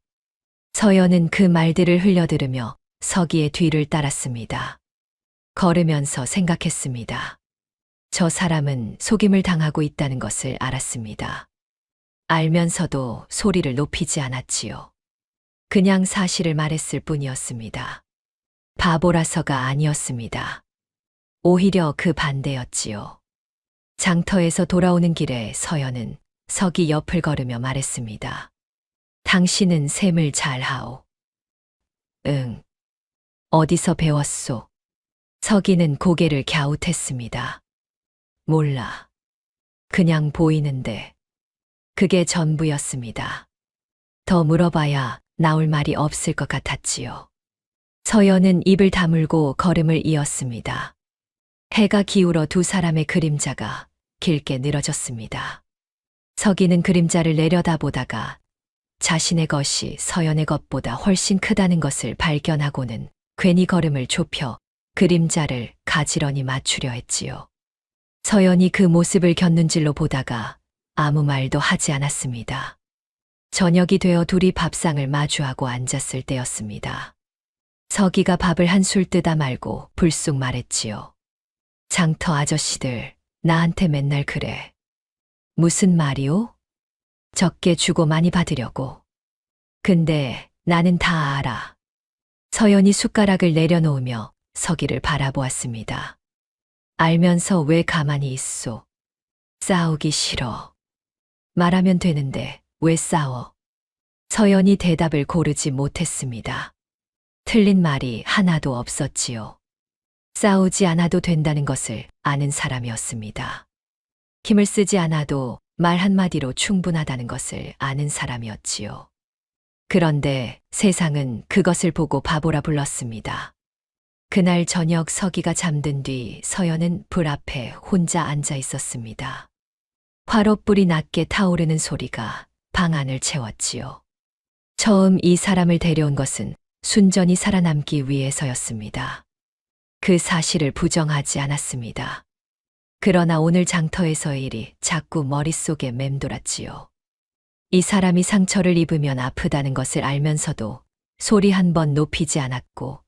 서연은 그 말들을 흘려들으며 서기의 뒤를 따랐습니다. 걸으면서 생각했습니다. 저 사람은 속임을 당하고 있다는 것을 알았습니다. 알면서도 소리를 높이지 않았지요. 그냥 사실을 말했을 뿐이었습니다. 바보라서가 아니었습니다. 오히려 그 반대였지요. 장터에서 돌아오는 길에 서연은 서기 옆을 걸으며 말했습니다. 당신은 셈을 잘하오. 응. 어디서 배웠소? 서기는 고개를 갸웃했습니다. 몰라. 그냥 보이는데. 그게 전부였습니다. 더 물어봐야 나올 말이 없을 것 같았지요. 서연은 입을 다물고 걸음을 이었습니다. 해가 기울어 두 사람의 그림자가 길게 늘어졌습니다. 서기는 그림자를 내려다보다가 자신의 것이 서연의 것보다 훨씬 크다는 것을 발견하고는 괜히 걸음을 좁혀 그림자를 가지런히 맞추려 했지요. 서연이 그 모습을 곁눈질로 보다가 아무 말도 하지 않았습니다. 저녁이 되어 둘이 밥상을 마주하고 앉았을 때였습니다. 서기가 밥을 한술 뜨다 말고 불쑥 말했지요. 장터 아저씨들 나한테 맨날 그래. 무슨 말이오? 적게 주고 많이 받으려고. 근데 나는 다 알아. 서연이 숟가락을 내려놓으며 서기를 바라보았습니다. 알면서 왜 가만히 있소? 싸우기 싫어. 말하면 되는데 왜 싸워? 서연이 대답을 고르지 못했습니다. 틀린 말이 하나도 없었지요. 싸우지 않아도 된다는 것을 아는 사람이었습니다. 힘을 쓰지 않아도 말 한마디로 충분하다는 것을 아는 사람이었지요. 그런데 세상은 그것을 보고 바보라 불렀습니다. 그날 저녁 서기가 잠든 뒤 서연은 불 앞에 혼자 앉아 있었습니다. 화롯불이 낮게 타오르는 소리가 방 안을 채웠지요. 처음 이 사람을 데려온 것은 순전히 살아남기 위해서였습니다. 그 사실을 부정하지 않았습니다. 그러나 오늘 장터에서의 일이 자꾸 머릿속에 맴돌았지요. 이 사람이 상처를 입으면 아프다는 것을 알면서도 소리 한 번 높이지 않았고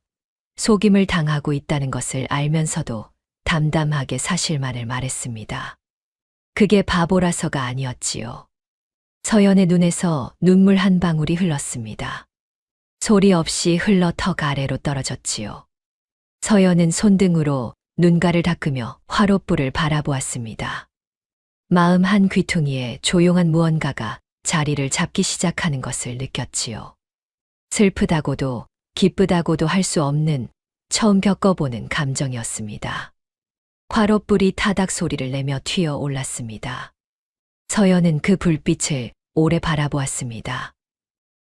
속임을 당하고 있다는 것을 알면서도 담담하게 사실만을 말했습니다. 그게 바보라서가 아니었지요. 서연의 눈에서 눈물 한 방울이 흘렀습니다. 소리 없이 흘러 턱 아래로 떨어졌지요. 서연은 손등으로 눈가를 닦으며 화롯불을 바라보았습니다. 마음 한 귀퉁이에 조용한 무언가가 자리를 잡기 시작하는 것을 느꼈지요. 슬프다고도 기쁘다고도 할 수 없는 처음 겪어보는 감정이었습니다. 화롯불이 타닥 소리를 내며 튀어 올랐습니다. 서연은 그 불빛을 오래 바라보았습니다.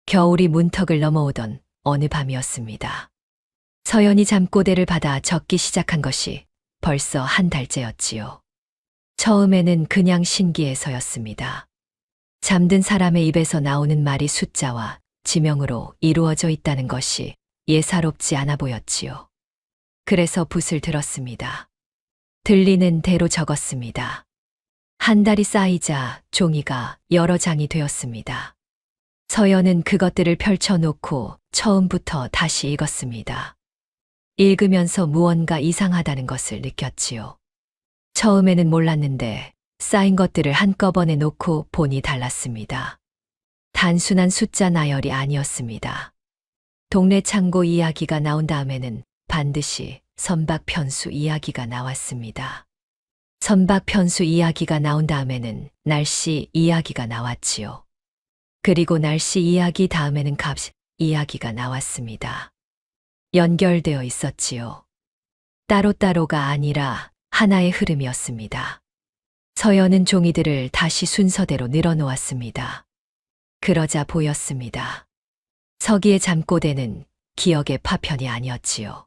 겨울이 문턱을 넘어오던 어느 밤이었습니다. 서연이 잠꼬대를 받아 적기 시작한 것이 벌써 한 달째였지요. 처음에는 그냥 신기해서였습니다. 잠든 사람의 입에서 나오는 말이 숫자와 지명으로 이루어져 있다는 것이 예사롭지 않아 보였지요. 그래서 붓을 들었습니다. 들리는 대로 적었습니다. 한 달이 쌓이자 종이가 여러 장이 되었습니다. 서연은 그것들을 펼쳐놓고 처음부터 다시 읽었습니다. 읽으면서 무언가 이상하다는 것을 느꼈지요. 처음에는 몰랐는데 쌓인 것들을 한꺼번에 놓고 보니 달랐습니다. 단순한 숫자 나열이 아니었습니다. 동네 창고 이야기가 나온 다음에는 반드시 선박편수 이야기가 나왔습니다. 선박편수 이야기가 나온 다음에는 날씨 이야기가 나왔지요. 그리고 날씨 이야기 다음에는 값 이야기가 나왔습니다. 연결되어 있었지요. 따로따로가 아니라 하나의 흐름이었습니다. 서연은 종이들을 다시 순서대로 늘어놓았습니다. 그러자 보였습니다. 서기의 잠꼬대는 기억의 파편이 아니었지요.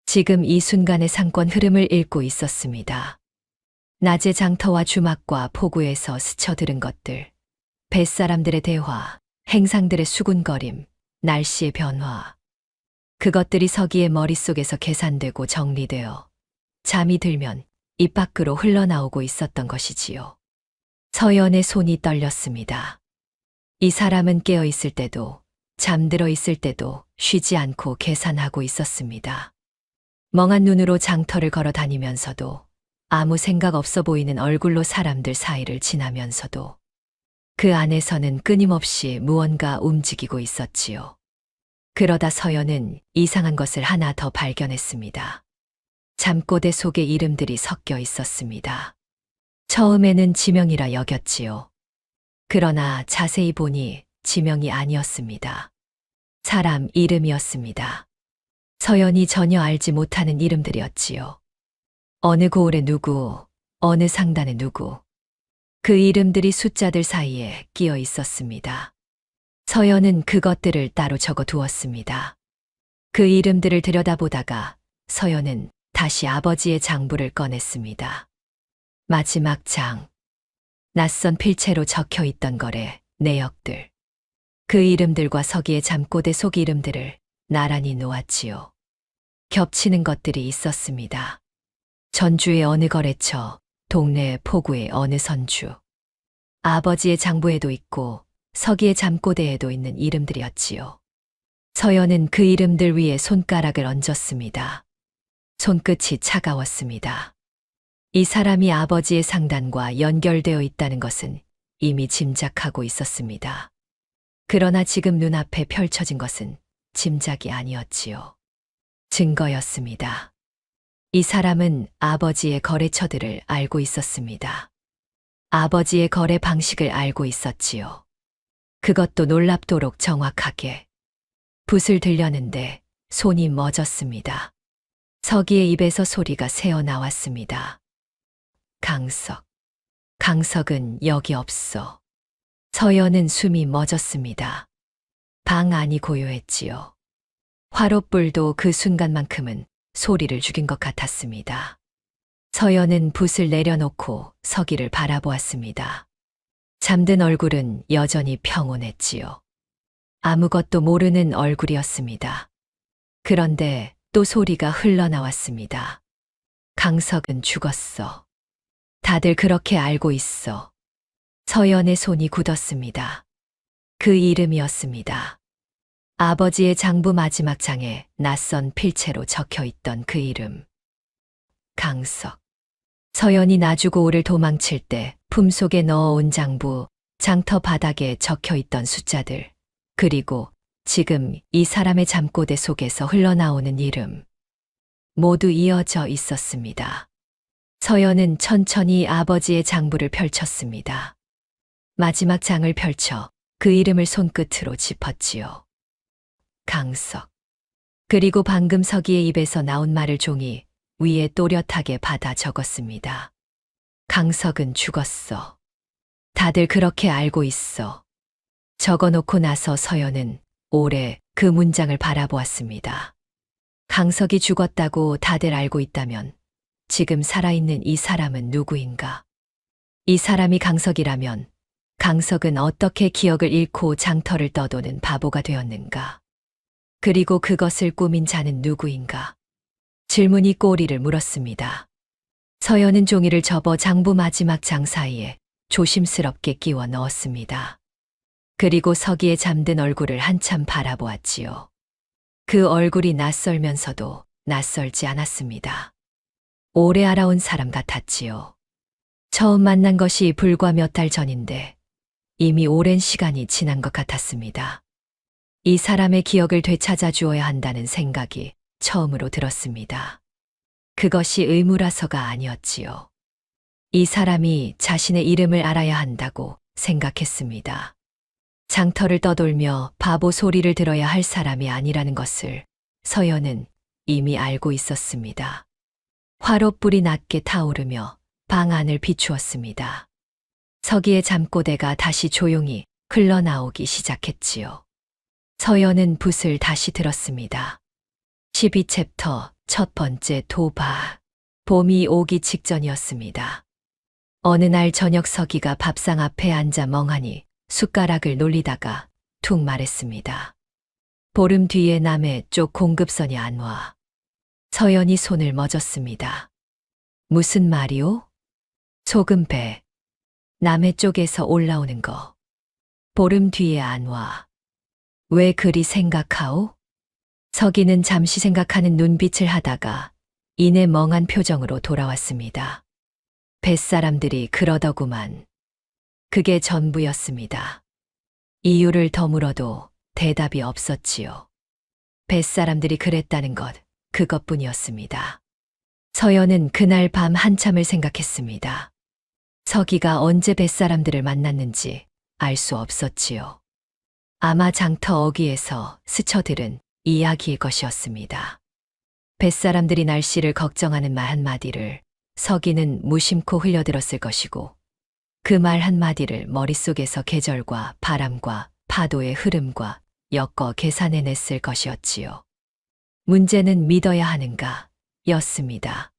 지금 이 순간의 상권 흐름을 읽고 있었습니다. 낮의 장터와 주막과 포구에서 스쳐들은 것들, 뱃사람들의 대화, 행상들의 수군거림, 날씨의 변화. 그것들이 서기의 머릿속에서 계산되고 정리되어 잠이 들면 입 밖으로 흘러나오고 있었던 것이지요. 서연의 손이 떨렸습니다. 이 사람은 깨어 있을 때도 잠들어 있을 때도 쉬지 않고 계산하고 있었습니다. 멍한 눈으로 장터를 걸어 다니면서도 아무 생각 없어 보이는 얼굴로 사람들 사이를 지나면서도 그 안에서는 끊임없이 무언가 움직이고 있었지요. 그러다 서연은 이상한 것을 하나 더 발견했습니다. 잠꼬대 속에 이름들이 섞여 있었습니다. 처음에는 지명이라 여겼지요. 그러나 자세히 보니 지명이 아니었습니다. 사람 이름이었습니다. 서연이 전혀 알지 못하는 이름들이었지요. 어느 고을의 누구, 어느 상단의 누구. 그 이름들이 숫자들 사이에 끼어 있었습니다. 서연은 그것들을 따로 적어 두었습니다. 그 이름들을 들여다보다가 서연은 다시 아버지의 장부를 꺼냈습니다. 마지막 장. 낯선 필체로 적혀 있던 거래, 내역들. 그 이름들과 서기의 잠꼬대 속 이름들을 나란히 놓았지요. 겹치는 것들이 있었습니다. 전주의 어느 거래처, 동네 포구의 어느 선주. 아버지의 장부에도 있고 서기의 잠꼬대에도 있는 이름들이었지요. 서연은 그 이름들 위에 손가락을 얹었습니다. 손끝이 차가웠습니다. 이 사람이 아버지의 상단과 연결되어 있다는 것은 이미 짐작하고 있었습니다. 그러나 지금 눈앞에 펼쳐진 것은 짐작이 아니었지요. 증거였습니다. 이 사람은 아버지의 거래처들을 알고 있었습니다. 아버지의 거래 방식을 알고 있었지요. 그것도 놀랍도록 정확하게. 붓을 들려는데 손이 멎었습니다. 서기의 입에서 소리가 새어나왔습니다. 강석. 강석은 여기 없어. 서연은 숨이 멎었습니다. 방 안이 고요했지요. 화롯불도 그 순간만큼은 소리를 죽인 것 같았습니다. 서연은 붓을 내려놓고 서기를 바라보았습니다. 잠든 얼굴은 여전히 평온했지요. 아무것도 모르는 얼굴이었습니다. 그런데 또 소리가 흘러나왔습니다. 강석은 죽었어. 다들 그렇게 알고 있어. 서연의 손이 굳었습니다. 그 이름이었습니다. 아버지의 장부 마지막 장에 낯선 필체로 적혀 있던 그 이름. 강석. 서연이 나주고을을 도망칠 때 품속에 넣어온 장부, 장터 바닥에 적혀 있던 숫자들, 그리고 지금 이 사람의 잠꼬대 속에서 흘러나오는 이름. 모두 이어져 있었습니다. 서연은 천천히 아버지의 장부를 펼쳤습니다. 마지막 장을 펼쳐 그 이름을 손끝으로 짚었지요. 강석. 그리고 방금 서기의 입에서 나온 말을 종이 위에 또렷하게 받아 적었습니다. 강석은 죽었어. 다들 그렇게 알고 있어. 적어놓고 나서 서연은 오래 그 문장을 바라보았습니다. 강석이 죽었다고 다들 알고 있다면 지금 살아있는 이 사람은 누구인가? 이 사람이 강석이라면 강석은 어떻게 기억을 잃고 장터를 떠도는 바보가 되었는가? 그리고 그것을 꾸민 자는 누구인가? 질문이 꼬리를 물었습니다. 서연은 종이를 접어 장부 마지막 장 사이에 조심스럽게 끼워 넣었습니다. 그리고 서기의 잠든 얼굴을 한참 바라보았지요. 그 얼굴이 낯설면서도 낯설지 않았습니다. 오래 알아온 사람 같았지요. 처음 만난 것이 불과 몇 달 전인데 이미 오랜 시간이 지난 것 같았습니다. 이 사람의 기억을 되찾아 주어야 한다는 생각이 처음으로 들었습니다. 그것이 의무라서가 아니었지요. 이 사람이 자신의 이름을 알아야 한다고 생각했습니다. 장터를 떠돌며 바보 소리를 들어야 할 사람이 아니라는 것을 서연은 이미 알고 있었습니다. 화롯불이 낮게 타오르며 방 안을 비추었습니다. 서기의 잠꼬대가 다시 조용히 흘러나오기 시작했지요. 서연은 붓을 다시 들었습니다. 12챕터 첫 번째 도박. 봄이 오기 직전이었습니다. 어느 날 저녁 서기가 밥상 앞에 앉아 멍하니 숟가락을 놀리다가 툭 말했습니다. 보름 뒤에 남해 쪽 공급선이 안 와. 서연이 손을 멎었습니다. 무슨 말이오? 소금배. 남해 쪽에서 올라오는 거. 보름 뒤에 안 와. 왜 그리 생각하오? 서기는 잠시 생각하는 눈빛을 하다가 이내 멍한 표정으로 돌아왔습니다. 뱃사람들이 그러더구만. 그게 전부였습니다. 이유를 더 물어도 대답이 없었지요. 뱃사람들이 그랬다는 것, 그것뿐이었습니다. 서연은 그날 밤 한참을 생각했습니다. 서기가 언제 뱃사람들을 만났는지 알 수 없었지요. 아마 장터 어귀에서 스쳐들은 이야기일 것이었습니다. 뱃사람들이 날씨를 걱정하는 말 한마디를 서기는 무심코 흘려들었을 것이고 그 말 한마디를 머릿속에서 계절과 바람과 파도의 흐름과 엮어 계산해냈을 것이었지요. 문제는 믿어야 하는가 였습니다.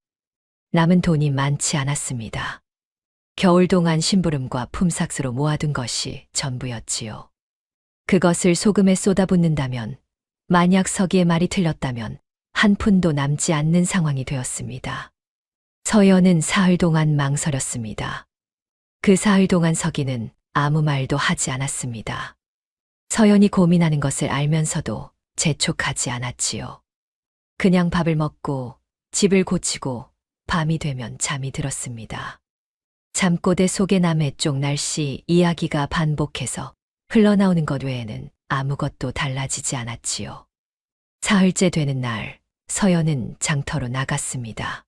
남은 돈이 많지 않았습니다. 겨울 동안 심부름과 품삯으로 모아둔 것이 전부였지요. 그것을 소금에 쏟아붓는다면 만약 서기의 말이 틀렸다면 한 푼도 남지 않는 상황이 되었습니다. 서연은 사흘 동안 망설였습니다. 그 사흘 동안 서기는 아무 말도 하지 않았습니다. 서연이 고민하는 것을 알면서도 재촉하지 않았지요. 그냥 밥을 먹고 집을 고치고 밤이 되면 잠이 들었습니다. 잠꼬대 속의 남해 쪽 날씨 이야기가 반복해서 흘러나오는 것 외에는 아무것도 달라지지 않았지요. 사흘째 되는 날, 서연은 장터로 나갔습니다.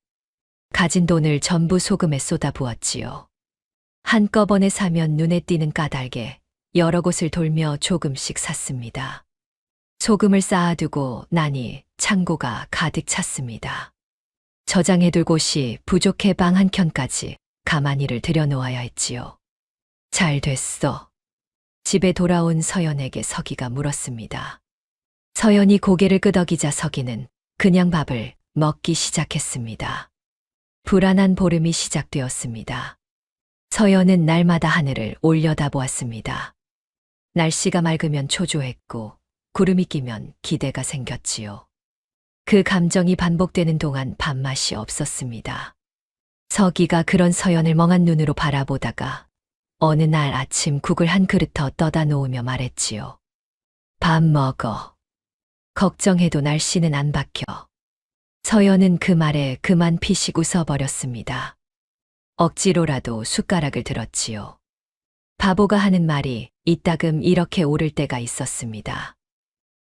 가진 돈을 전부 소금에 쏟아부었지요. 한꺼번에 사면 눈에 띄는 까닭에 여러 곳을 돌며 조금씩 샀습니다. 소금을 쌓아두고 나니 창고가 가득 찼습니다. 저장해둘 곳이 부족해 방 한 켠까지 가마니를 들여놓아야 했지요. 잘 됐어. 집에 돌아온 서연에게 서기가 물었습니다. 서연이 고개를 끄덕이자 서기는 그냥 밥을 먹기 시작했습니다. 불안한 보름이 시작되었습니다. 서연은 날마다 하늘을 올려다보았습니다. 날씨가 맑으면 초조했고 구름이 끼면 기대가 생겼지요. 그 감정이 반복되는 동안 밥맛이 없었습니다. 서기가 그런 서연을 멍한 눈으로 바라보다가 어느 날 아침 국을 한 그릇 더 떠다 놓으며 말했지요. 밥 먹어. 걱정해도 날씨는 안 바뀌어. 서연은 그 말에 그만 피식 웃어버렸습니다. 억지로라도 숟가락을 들었지요. 바보가 하는 말이 이따금 이렇게 오를 때가 있었습니다.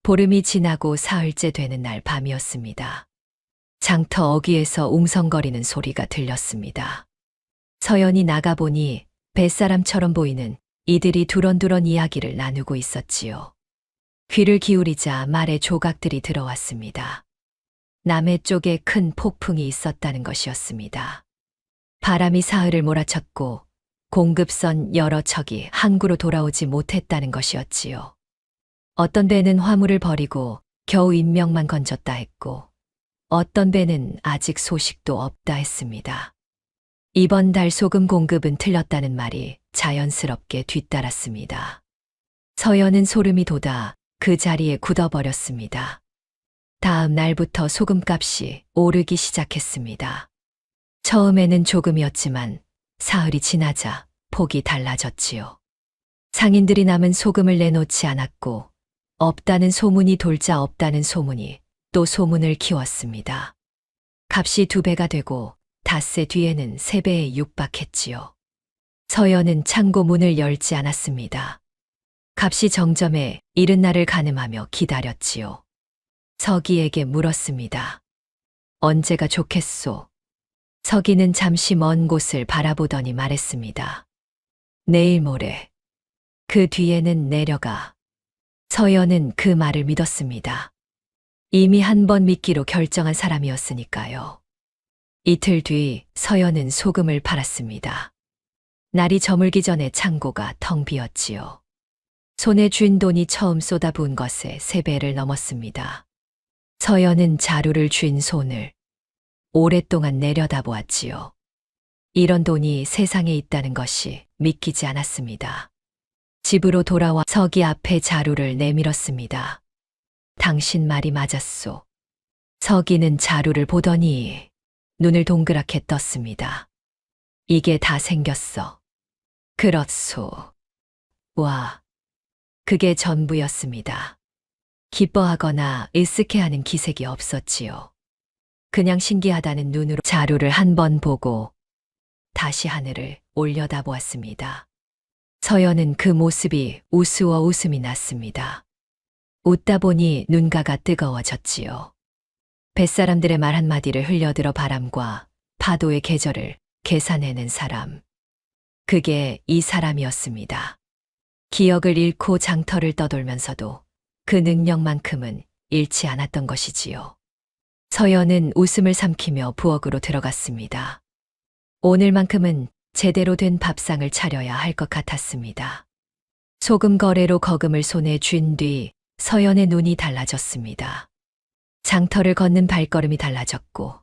보름이 지나고 사흘째 되는 날 밤이었습니다. 장터 어귀에서 웅성거리는 소리가 들렸습니다. 서연이 나가보니 뱃사람처럼 보이는 이들이 두런두런 이야기를 나누고 있었지요. 귀를 기울이자 말의 조각들이 들어왔습니다. 남해 쪽에 큰 폭풍이 있었다는 것이었습니다. 바람이 사흘을 몰아쳤고 공급선 여러 척이 항구로 돌아오지 못했다는 것이었지요. 어떤 배는 화물을 버리고 겨우 인명만 건졌다 했고 어떤 배는 아직 소식도 없다 했습니다. 이번 달 소금 공급은 틀렸다는 말이 자연스럽게 뒤따랐습니다. 서연은 소름이 돋아 그 자리에 굳어버렸습니다. 다음 날부터 소금값이 오르기 시작했습니다. 처음에는 조금이었지만 사흘이 지나자 폭이 달라졌지요. 상인들이 남은 소금을 내놓지 않았고 없다는 소문이 돌자 없다는 소문이 또 소문을 키웠습니다. 값이 2배가 되고 닷새 뒤에는 3배에 육박했지요. 서연은 창고 문을 열지 않았습니다. 값이 정점에 이른 날을 가늠하며 기다렸지요. 서기에게 물었습니다. 언제가 좋겠소? 서기는 잠시 먼 곳을 바라보더니 말했습니다. 내일 모레. 그 뒤에는 내려가. 서연은 그 말을 믿었습니다. 이미 한 번 믿기로 결정한 사람이었으니까요. 이틀 뒤 서연은 소금을 팔았습니다. 날이 저물기 전에 창고가 텅 비었지요. 손에 쥔 돈이 처음 쏟아부은 것에 3배를 넘었습니다. 서연은 자루를 쥔 손을 오랫동안 내려다보았지요. 이런 돈이 세상에 있다는 것이 믿기지 않았습니다. 집으로 돌아와 서기 앞에 자루를 내밀었습니다. 당신 말이 맞았소. 서기는 자루를 보더니 눈을 동그랗게 떴습니다. 이게 다 생겼어. 그렇소. 와, 그게 전부였습니다. 기뻐하거나 으쓱해하는 기색이 없었지요. 그냥 신기하다는 눈으로 자루를 한 번 보고 다시 하늘을 올려다보았습니다. 서연은 그 모습이 우스워 웃음이 났습니다. 웃다 보니 눈가가 뜨거워졌지요. 뱃사람들의 말 한마디를 흘려들어 바람과 파도의 계절을 계산해낸 사람. 그게 이 사람이었습니다. 기억을 잃고 장터를 떠돌면서도 그 능력만큼은 잃지 않았던 것이지요. 서연은 웃음을 삼키며 부엌으로 들어갔습니다. 오늘만큼은 제대로 된 밥상을 차려야 할 것 같았습니다. 소금 거래로 거금을 손에 쥔 뒤 서연의 눈이 달라졌습니다. 장터를 걷는 발걸음이 달라졌고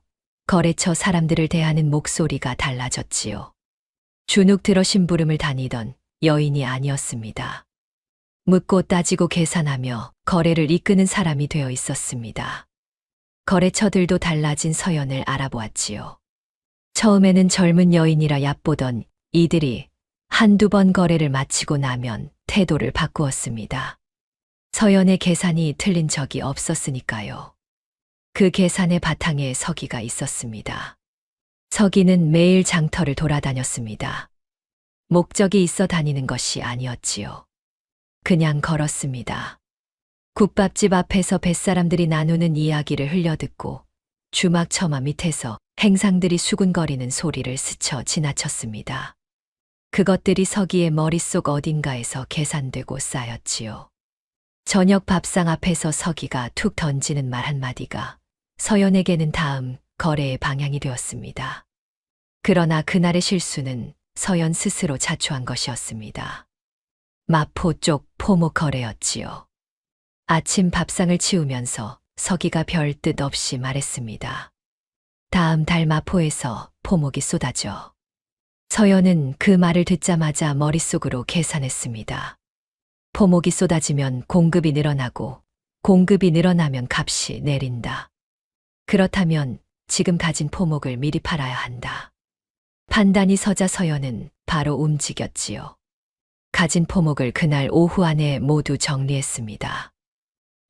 거래처 사람들을 대하는 목소리가 달라졌지요. 주눅 들어 심부름을 다니던 여인이 아니었습니다. 묻고 따지고 계산하며 거래를 이끄는 사람이 되어 있었습니다. 거래처들도 달라진 서연을 알아보았지요. 처음에는 젊은 여인이라 얕보던 이들이 한두 번 거래를 마치고 나면 태도를 바꾸었습니다. 서연의 계산이 틀린 적이 없었으니까요. 그 계산의 바탕에 서기가 있었습니다. 서기는 매일 장터를 돌아다녔습니다. 목적이 있어 다니는 것이 아니었지요. 그냥 걸었습니다. 국밥집 앞에서 뱃사람들이 나누는 이야기를 흘려듣고 주막 처마 밑에서 행상들이 수군거리는 소리를 스쳐 지나쳤습니다. 그것들이 서기의 머릿속 어딘가에서 계산되고 쌓였지요. 저녁 밥상 앞에서 서기가 툭 던지는 말 한마디가 서연에게는 다음 거래의 방향이 되었습니다. 그러나 그날의 실수는 서연 스스로 자초한 것이었습니다. 마포 쪽 포목 거래였지요. 아침 밥상을 치우면서 서기가 별 뜻 없이 말했습니다. 다음 달 마포에서 포목이 쏟아져. 서연은 그 말을 듣자마자 머릿속으로 계산했습니다. 포목이 쏟아지면 공급이 늘어나고 공급이 늘어나면 값이 내린다. 그렇다면 지금 가진 포목을 미리 팔아야 한다. 판단이 서자 서연은 바로 움직였지요. 가진 포목을 그날 오후 안에 모두 정리했습니다.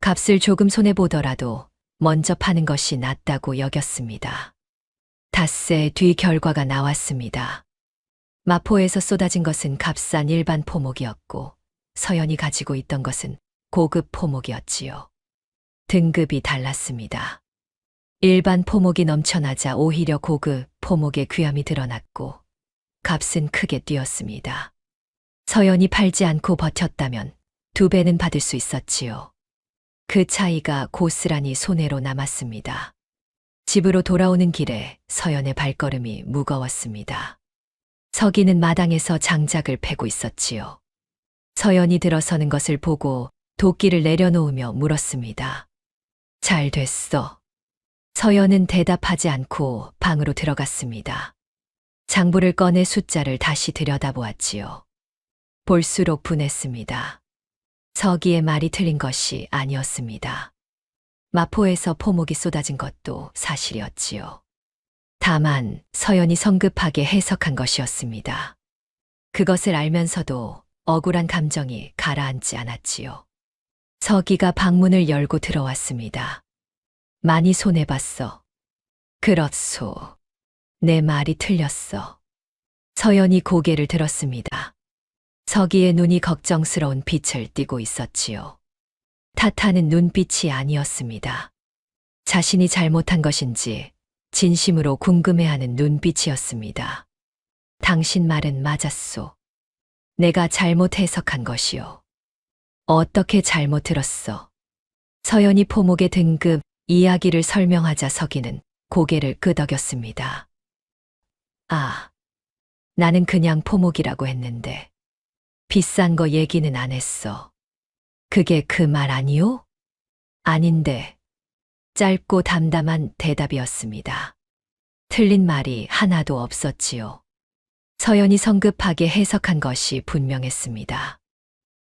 값을 조금 손해보더라도 먼저 파는 것이 낫다고 여겼습니다. 닷새 뒤 결과가 나왔습니다. 마포에서 쏟아진 것은 값싼 일반 포목이었고 서연이 가지고 있던 것은 고급 포목이었지요. 등급이 달랐습니다. 일반 포목이 넘쳐나자 오히려 고급 포목의 귀함이 드러났고 값은 크게 뛰었습니다. 서연이 팔지 않고 버텼다면 2배는 받을 수 있었지요. 그 차이가 고스란히 손해로 남았습니다. 집으로 돌아오는 길에 서연의 발걸음이 무거웠습니다. 서기는 마당에서 장작을 패고 있었지요. 서연이 들어서는 것을 보고 도끼를 내려놓으며 물었습니다. 잘 됐어. 서연은 대답하지 않고 방으로 들어갔습니다. 장부를 꺼내 숫자를 다시 들여다보았지요. 볼수록 분했습니다. 서기의 말이 틀린 것이 아니었습니다. 마포에서 포목이 쏟아진 것도 사실이었지요. 다만 서연이 성급하게 해석한 것이었습니다. 그것을 알면서도 억울한 감정이 가라앉지 않았지요. 서기가 방문을 열고 들어왔습니다. 많이 손해봤어. 그렇소. 내 말이 틀렸어. 서연이 고개를 들었습니다. 서기의 눈이 걱정스러운 빛을 띠고 있었지요. 탓하는 눈빛이 아니었습니다. 자신이 잘못한 것인지 진심으로 궁금해하는 눈빛이었습니다. 당신 말은 맞았소. 내가 잘못 해석한 것이오. 어떻게 잘못 들었어? 서연이 포목의 등급 이야기를 설명하자 서기는 고개를 끄덕였습니다. 아, 나는 그냥 포목이라고 했는데 비싼 거 얘기는 안 했어. 그게 그 말 아니요? 아닌데. 짧고 담담한 대답이었습니다. 틀린 말이 하나도 없었지요. 서연이 성급하게 해석한 것이 분명했습니다.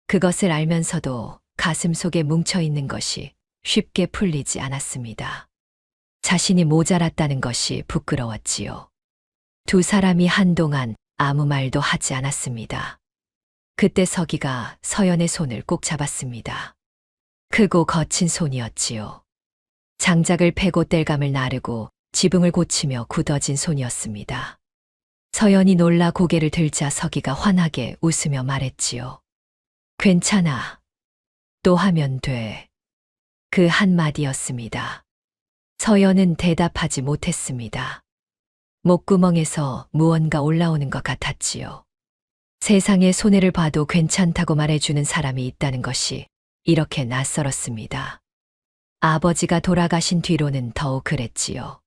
그것을 알면서도 가슴 속에 뭉쳐있는 것이 쉽게 풀리지 않았습니다. 자신이 모자랐다는 것이 부끄러웠지요. 두 사람이 한동안 아무 말도 하지 않았습니다. 그때 서기가 서연의 손을 꼭 잡았습니다. 크고 거친 손이었지요. 장작을 패고 땔감을 나르고 지붕을 고치며 굳어진 손이었습니다. 서연이 놀라 고개를 들자 서기가 환하게 웃으며 말했지요. 괜찮아. 또 하면 돼. 그 한마디였습니다. 서연은 대답하지 못했습니다. 목구멍에서 무언가 올라오는 것 같았지요. 세상에 손해를 봐도 괜찮다고 말해주는 사람이 있다는 것이 이렇게 낯설었습니다. 아버지가 돌아가신 뒤로는 더욱 그랬지요.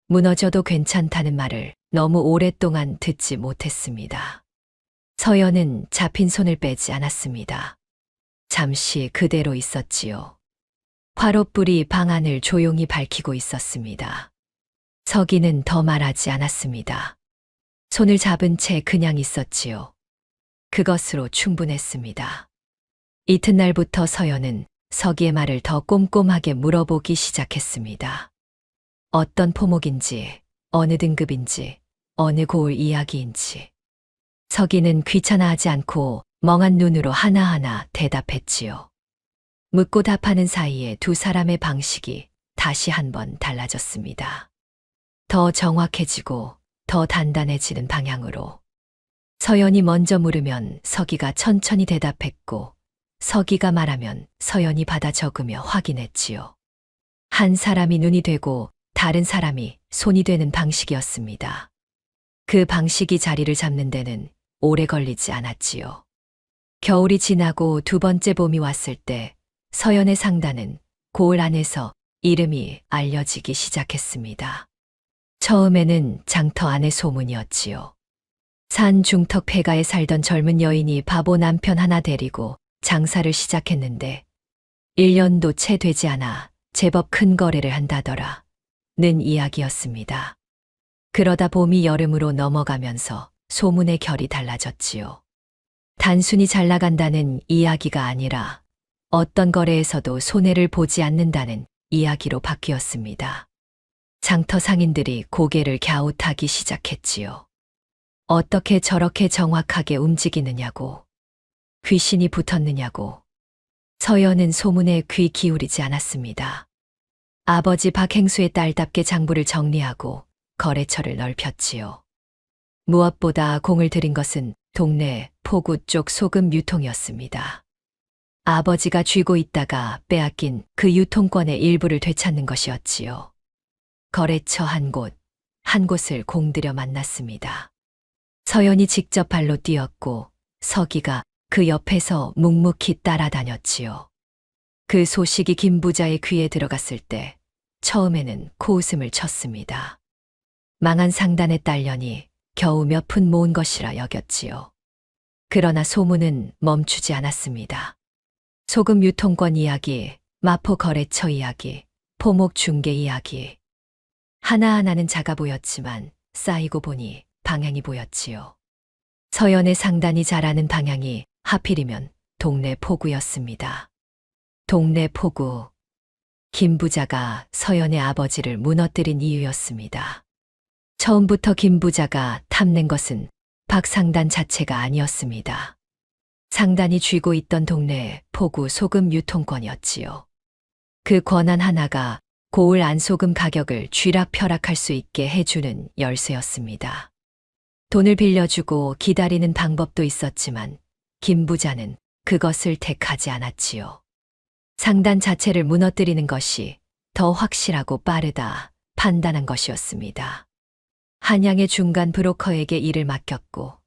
무너져도 괜찮다는 말을 너무 오랫동안 듣지 못했습니다. 서연은 잡힌 손을 빼지 않았습니다. 잠시 그대로 있었지요. 화롯불이 방 안을 조용히 밝히고 있었습니다. 서기는 더 말하지 않았습니다. 손을 잡은 채 그냥 있었지요. 그것으로 충분했습니다. 이튿날부터 서연은 서기의 말을 더 꼼꼼하게 물어보기 시작했습니다. 어떤 포목인지, 어느 등급인지, 어느 고을 이야기인지. 서기는 귀찮아하지 않고 멍한 눈으로 하나하나 대답했지요. 묻고 답하는 사이에 두 사람의 방식이 다시 한번 달라졌습니다. 더 정확해지고 더 단단해지는 방향으로. 서연이 먼저 물으면 서기가 천천히 대답했고, 서기가 말하면 서연이 받아 적으며 확인했지요. 한 사람이 눈이 되고 다른 사람이 손이 되는 방식이었습니다. 그 방식이 자리를 잡는 데는 오래 걸리지 않았지요. 겨울이 지나고 두 번째 봄이 왔을 때 서연의 상단은 고을 안에서 이름이 알려지기 시작했습니다. 처음에는 장터 안의 소문이었지요. 산 중턱 폐가에 살던 젊은 여인이 바보 남편 하나 데리고 장사를 시작했는데 1년도 채 되지 않아 제법 큰 거래를 한다더라. 는 이야기였습니다. 그러다 봄이 여름으로 넘어가면서 소문의 결이 달라졌지요. 단순히 잘 나간다는 이야기가 아니라 어떤 거래에서도 손해를 보지 않는다는 이야기로 바뀌었습니다. 장터 상인들이 고개를 갸웃하기 시작했지요. 어떻게 저렇게 정확하게 움직이느냐고, 귀신이 붙었느냐고. 서연은 소문에 귀 기울이지 않았습니다. 아버지 박행수의 딸답게 장부를 정리하고 거래처를 넓혔지요. 무엇보다 공을 들인 것은 동네 포구 쪽 소금 유통이었습니다. 아버지가 쥐고 있다가 빼앗긴 그 유통권의 일부를 되찾는 것이었지요. 거래처 한 곳을 공들여 만났습니다. 서연이 직접 발로 뛰었고 서기가 그 옆에서 묵묵히 따라다녔지요. 그 소식이 김 부자의 귀에 들어갔을 때 처음에는 코웃음을 쳤습니다. 망한 상단의 딸년이 겨우 몇 푼 모은 것이라 여겼지요. 그러나 소문은 멈추지 않았습니다. 소금 유통권 이야기, 마포 거래처 이야기, 포목 중개 이야기. 하나하나는 작아 보였지만 쌓이고 보니 방향이 보였지요. 서연의 상단이 자라는 방향이 하필이면 동네 포구였습니다. 동네 포구. 김 부자가 서연의 아버지를 무너뜨린 이유였습니다. 처음부터 김 부자가 탐낸 것은 박 상단 자체가 아니었습니다. 상단이 쥐고 있던 동네 포구 소금 유통권이었지요. 그 권한 하나가 고을 안소금 가격을 쥐락펴락할 수 있게 해주는 열쇠였습니다. 돈을 빌려주고 기다리는 방법도 있었지만 김 부자는 그것을 택하지 않았지요. 상단 자체를 무너뜨리는 것이 더 확실하고 빠르다 판단한 것이었습니다. 한양의 중간 브로커에게 일을 맡겼고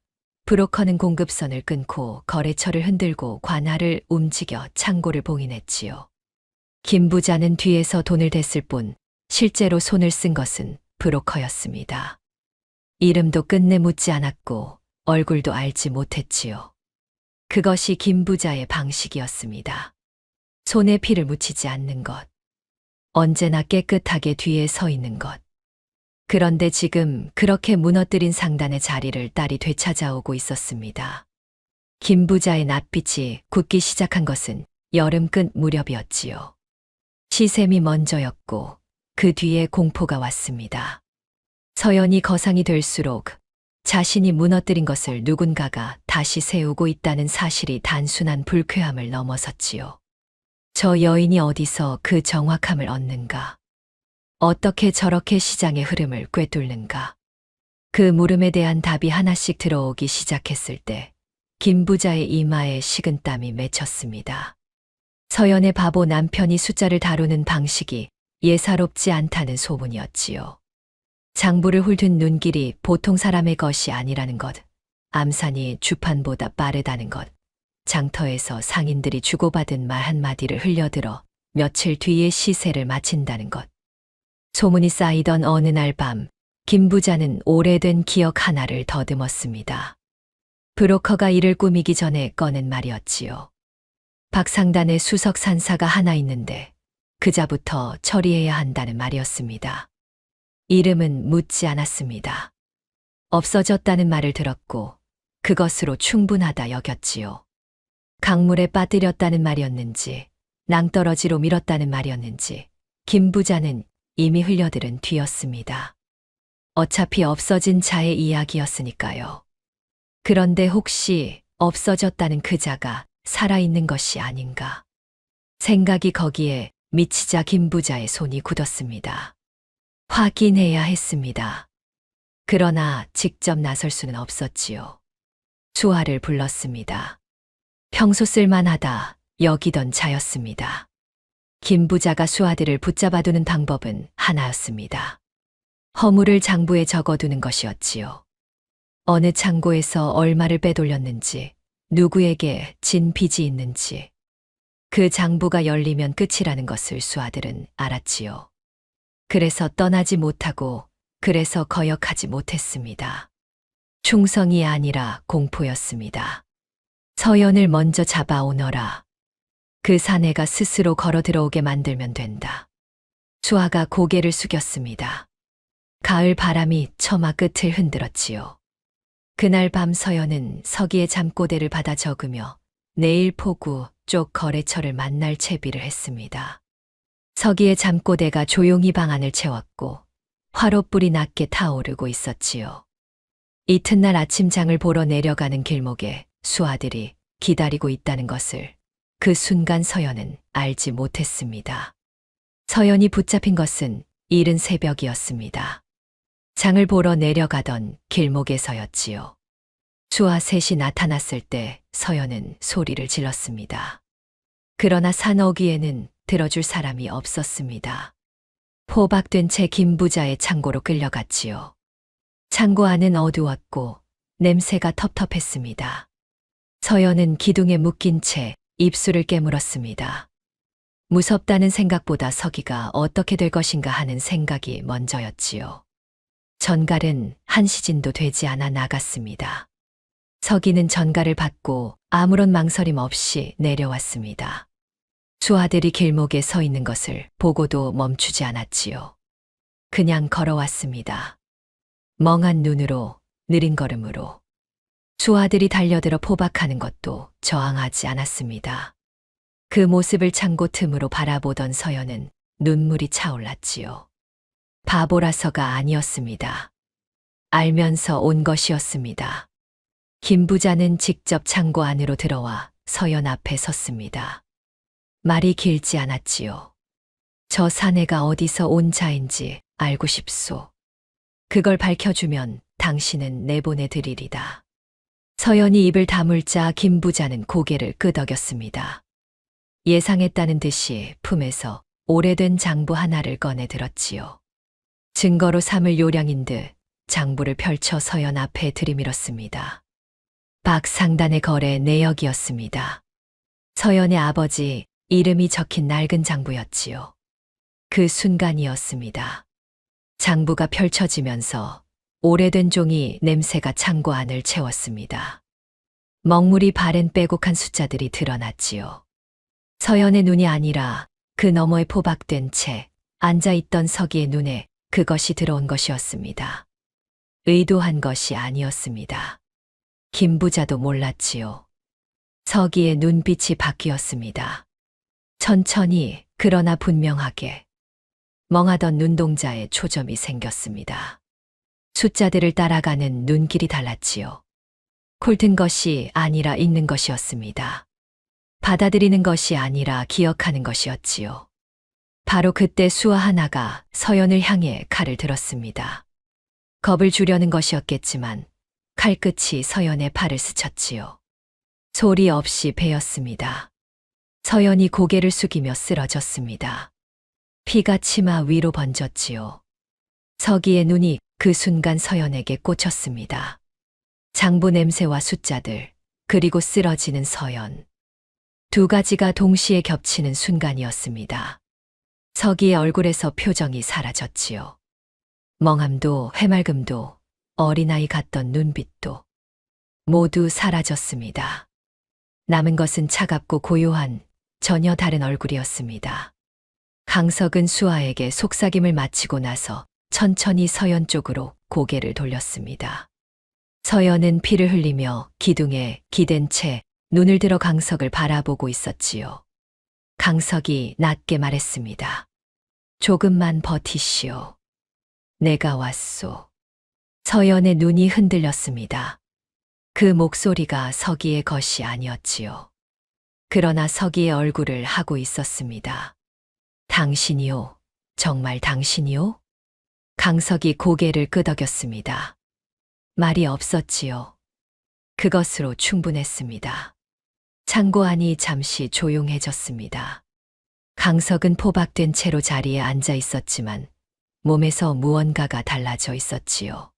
브로커는 공급선을 끊고 거래처를 흔들고 관할을 움직여 창고를 봉인했지요. 김 부자는 뒤에서 돈을 댔을 뿐 실제로 손을 쓴 것은 브로커였습니다. 이름도 끝내 묻지 않았고 얼굴도 알지 못했지요. 그것이 김 부자의 방식이었습니다. 손에 피를 묻히지 않는 것. 언제나 깨끗하게 뒤에 서 있는 것. 그런데 지금 그렇게 무너뜨린 상단의 자리를 딸이 되찾아오고 있었습니다. 김 부자의 낯빛이 굳기 시작한 것은 여름 끝 무렵이었지요. 시샘이 먼저였고 그 뒤에 공포가 왔습니다. 서연이 거상이 될수록 자신이 무너뜨린 것을 누군가가 다시 세우고 있다는 사실이 단순한 불쾌함을 넘어섰지요. 저 여인이 어디서 그 정확함을 얻는가? 어떻게 저렇게 시장의 흐름을 꿰뚫는가? 그 물음에 대한 답이 하나씩 들어오기 시작했을 때 김 부자의 이마에 식은땀이 맺혔습니다. 서연의 바보 남편이 숫자를 다루는 방식이 예사롭지 않다는 소문이었지요. 장부를 훑은 눈길이 보통 사람의 것이 아니라는 것, 암산이 주판보다 빠르다는 것, 장터에서 상인들이 주고받은 말 한마디를 흘려들어 며칠 뒤에 시세를 마친다는 것. 소문이 쌓이던 어느 날 밤, 김 부자는 오래된 기억 하나를 더듬었습니다. 브로커가 이를 꾸미기 전에 꺼낸 말이었지요. 박상단에 수석 산사가 하나 있는데 그자부터 처리해야 한다는 말이었습니다. 이름은 묻지 않았습니다. 없어졌다는 말을 들었고 그것으로 충분하다 여겼지요. 강물에 빠뜨렸다는 말이었는지 낭떠러지로 밀었다는 말이었는지 김 부자는 이미 흘려들은 뒤였습니다. 어차피 없어진 자의 이야기였으니까요. 그런데 혹시 없어졌다는 그자가 살아있는 것이 아닌가? 생각이 거기에 미치자 김 부자의 손이 굳었습니다. 확인해야 했습니다. 그러나 직접 나설 수는 없었지요. 수아를 불렀습니다. 평소 쓸만하다 여기던 자였습니다. 김 부자가 수아들을 붙잡아두는 방법은 하나였습니다. 허물을 장부에 적어두는 것이었지요. 어느 창고에서 얼마를 빼돌렸는지, 누구에게 진 빚이 있는지, 그 장부가 열리면 끝이라는 것을 수아들은 알았지요. 그래서 떠나지 못하고, 그래서 거역하지 못했습니다. 충성이 아니라 공포였습니다. 서연을 먼저 잡아오너라. 그 사내가 스스로 걸어 들어오게 만들면 된다. 수아가 고개를 숙였습니다. 가을 바람이 처마 끝을 흔들었지요. 그날 밤 서연은 서기의 잠꼬대를 받아 적으며 내일 포구 쪽 거래처를 만날 채비를 했습니다. 서기의 잠꼬대가 조용히 방 안을 채웠고 화롯불이 낮게 타오르고 있었지요. 이튿날 아침장을 보러 내려가는 길목에 수아들이 기다리고 있다는 것을 그 순간 서연은 알지 못했습니다. 서연이 붙잡힌 것은 이른 새벽이었습니다. 장을 보러 내려가던 길목에서였지요. 수아 셋이 나타났을 때 서연은 소리를 질렀습니다. 그러나 산어귀에는 들어줄 사람이 없었습니다. 포박된 채 김 부자의 창고로 끌려갔지요. 창고 안은 어두웠고 냄새가 텁텁했습니다. 서연은 기둥에 묶인 채 입술을 깨물었습니다. 무섭다는 생각보다 서기가 어떻게 될 것인가 하는 생각이 먼저였지요. 전갈은 한 시진도 되지 않아 나갔습니다. 서기는 전갈을 받고 아무런 망설임 없이 내려왔습니다. 수아들이 길목에 서 있는 것을 보고도 멈추지 않았지요. 그냥 걸어왔습니다. 멍한 눈으로, 느린 걸음으로. 수아들이 달려들어 포박하는 것도 저항하지 않았습니다. 그 모습을 창고 틈으로 바라보던 서연은 눈물이 차올랐지요. 바보라서가 아니었습니다. 알면서 온 것이었습니다. 김 부자는 직접 창고 안으로 들어와 서연 앞에 섰습니다. 말이 길지 않았지요. 저 사내가 어디서 온 자인지 알고 싶소. 그걸 밝혀주면 당신은 내보내드리리다. 서연이 입을 다물자 김 부자는 고개를 끄덕였습니다. 예상했다는 듯이 품에서 오래된 장부 하나를 꺼내 들었지요. 증거로 삼을 요량인 듯 장부를 펼쳐 서연 앞에 들이밀었습니다. 박상단의 거래 내역이었습니다. 서연의 아버지 이름이 적힌 낡은 장부였지요. 그 순간이었습니다. 장부가 펼쳐지면서 오래된 종이 냄새가 창고 안을 채웠습니다. 먹물이 바랜 빼곡한 숫자들이 드러났지요. 서연의 눈이 아니라 그 너머에 포박된 채 앉아있던 서기의 눈에 그것이 들어온 것이었습니다. 의도한 것이 아니었습니다. 김부자도 몰랐지요. 서기의 눈빛이 바뀌었습니다. 천천히 그러나 분명하게 멍하던 눈동자에 초점이 생겼습니다. 숫자들을 따라가는 눈길이 달랐지요. 콜튼 것이 아니라 읽는 것이었습니다. 받아들이는 것이 아니라 기억하는 것이었지요. 바로 그때 수아 하나가 서연을 향해 칼을 들었습니다. 겁을 주려는 것이었겠지만 칼끝이 서연의 팔을 스쳤지요. 소리 없이 베었습니다. 서연이 고개를 숙이며 쓰러졌습니다. 피가 치마 위로 번졌지요. 서기의 눈이 그 순간 서연에게 꽂혔습니다. 장부 냄새와 숫자들, 그리고 쓰러지는 서연. 두 가지가 동시에 겹치는 순간이었습니다. 서기의 얼굴에서 표정이 사라졌지요. 멍함도 해맑음도 어린아이 같던 눈빛도 모두 사라졌습니다. 남은 것은 차갑고 고요한 전혀 다른 얼굴이었습니다. 강석은 수아에게 속삭임을 마치고 나서 천천히 서연 쪽으로 고개를 돌렸습니다. 서연은 피를 흘리며 기둥에 기댄 채 눈을 들어 강석을 바라보고 있었지요. 강석이 낮게 말했습니다. 조금만 버티시오. 내가 왔소. 서연의 눈이 흔들렸습니다. 그 목소리가 서기의 것이 아니었지요. 그러나 서기의 얼굴을 하고 있었습니다. 당신이요? 정말 당신이요? 강석이 고개를 끄덕였습니다. 말이 없었지요. 그것으로 충분했습니다. 창고 안이 잠시 조용해졌습니다. 강석은 포박된 채로 자리에 앉아 있었지만 몸에서 무언가가 달라져 있었지요.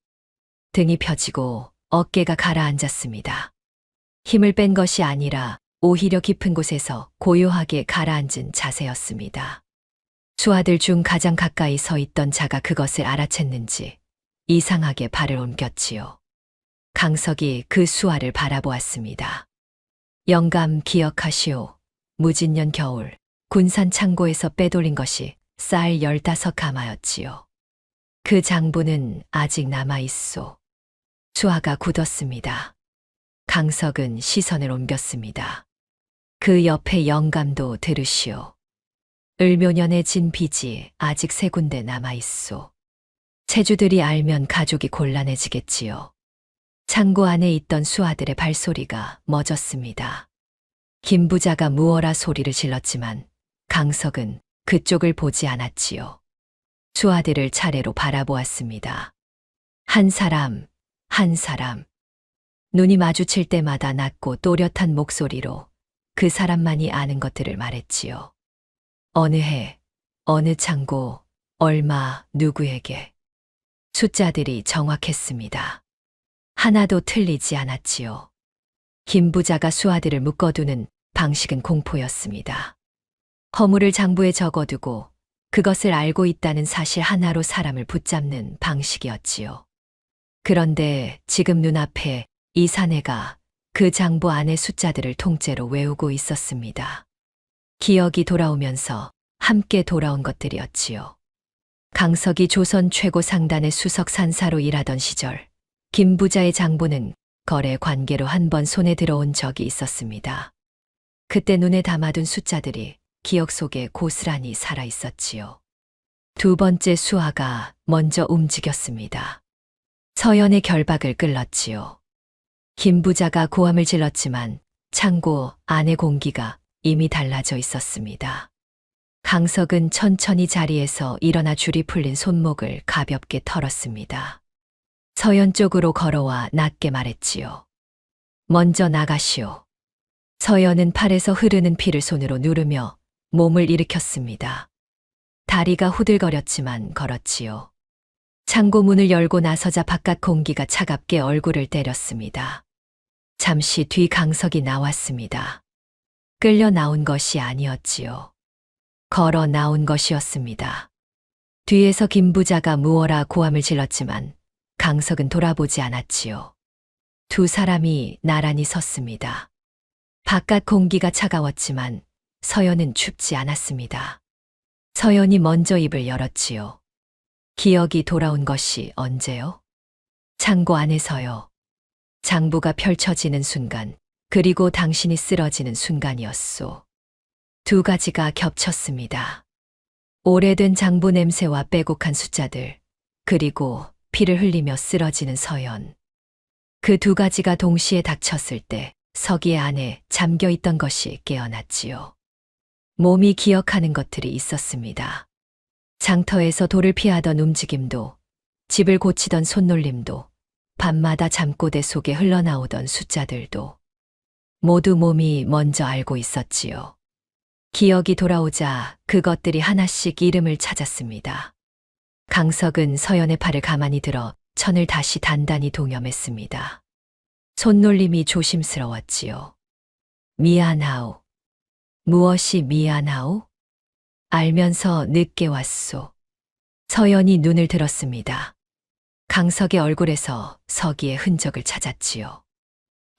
등이 펴지고 어깨가 가라앉았습니다. 힘을 뺀 것이 아니라 오히려 깊은 곳에서 고요하게 가라앉은 자세였습니다. 수아들 중 가장 가까이 서 있던 자가 그것을 알아챘는지 이상하게 발을 옮겼지요. 강석이 그 수아를 바라보았습니다. 영감 기억하시오. 무진년 겨울 군산 창고에서 빼돌린 것이 쌀 15가마였지요. 그 장부는 아직 남아있소. 수아가 굳었습니다. 강석은 시선을 옮겼습니다. 그 옆에 영감도 들으시오. 을묘년에 진 빚이 아직 3군데 남아있소. 체주들이 알면 가족이 곤란해지겠지요. 창고 안에 있던 수아들의 발소리가 멎었습니다. 김부자가 무어라 소리를 질렀지만 강석은 그쪽을 보지 않았지요. 수아들을 차례로 바라보았습니다. 한 사람, 한 사람. 눈이 마주칠 때마다 낮고 또렷한 목소리로 그 사람만이 아는 것들을 말했지요. 어느 해, 어느 창고, 얼마, 누구에게. 숫자들이 정확했습니다. 하나도 틀리지 않았지요. 김부자가 수아들을 묶어두는 방식은 공포였습니다. 허물을 장부에 적어두고 그것을 알고 있다는 사실 하나로 사람을 붙잡는 방식이었지요. 그런데 지금 눈앞에 이 사내가 그 장부 안의 숫자들을 통째로 외우고 있었습니다. 기억이 돌아오면서 함께 돌아온 것들이었지요. 강석이 조선 최고 상단의 수석 산사로 일하던 시절, 김부자의 장부는 거래 관계로 한 번 손에 들어온 적이 있었습니다. 그때 눈에 담아둔 숫자들이 기억 속에 고스란히 살아 있었지요. 두 번째 수아가 먼저 움직였습니다. 서연의 결박을 끌었지요. 김부자가 고함을 질렀지만 창고 안의 공기가 이미 달라져 있었습니다. 강석은 천천히 자리에서 일어나 줄이 풀린 손목을 가볍게 털었습니다. 서연 쪽으로 걸어와 낮게 말했지요. 먼저 나가시오. 서연은 팔에서 흐르는 피를 손으로 누르며 몸을 일으켰습니다. 다리가 후들거렸지만 걸었지요. 창고 문을 열고 나서자 바깥 공기가 차갑게 얼굴을 때렸습니다. 잠시 뒤 강석이 나왔습니다. 끌려 나온 것이 아니었지요. 걸어 나온 것이었습니다. 뒤에서 김 부자가 무어라 고함을 질렀지만 강석은 돌아보지 않았지요. 두 사람이 나란히 섰습니다. 바깥 공기가 차가웠지만 서연은 춥지 않았습니다. 서연이 먼저 입을 열었지요. 기억이 돌아온 것이 언제요? 창고 안에서요. 장부가 펼쳐지는 순간, 그리고 당신이 쓰러지는 순간이었소. 두 가지가 겹쳤습니다. 오래된 장부 냄새와 빼곡한 숫자들, 그리고 피를 흘리며 쓰러지는 서연. 그 두 가지가 동시에 닥쳤을 때 서기의 안에 잠겨 있던 것이 깨어났지요. 몸이 기억하는 것들이 있었습니다. 장터에서 돌을 피하던 움직임도, 집을 고치던 손놀림도, 밤마다 잠꼬대 속에 흘러나오던 숫자들도 모두 몸이 먼저 알고 있었지요. 기억이 돌아오자 그것들이 하나씩 이름을 찾았습니다. 강석은 서연의 팔을 가만히 들어 천을 다시 단단히 동여맸습니다. 손놀림이 조심스러웠지요. 미안하오. 무엇이 미안하오? 알면서 늦게 왔소. 서연이 눈을 들었습니다. 강석의 얼굴에서 서기의 흔적을 찾았지요.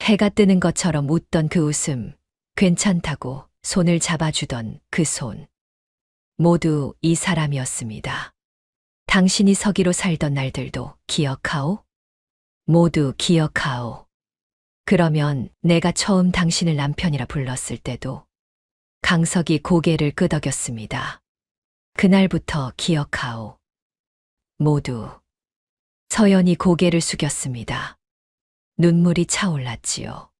해가 뜨는 것처럼 웃던 그 웃음, 괜찮다고 손을 잡아주던 그 손. 모두 이 사람이었습니다. 당신이 서기로 살던 날들도 기억하오? 모두 기억하오. 그러면 내가 처음 당신을 남편이라 불렀을 때도 강석이 고개를 끄덕였습니다. 그날부터 기억하오. 모두. 서연이 고개를 숙였습니다. 눈물이 차올랐지요.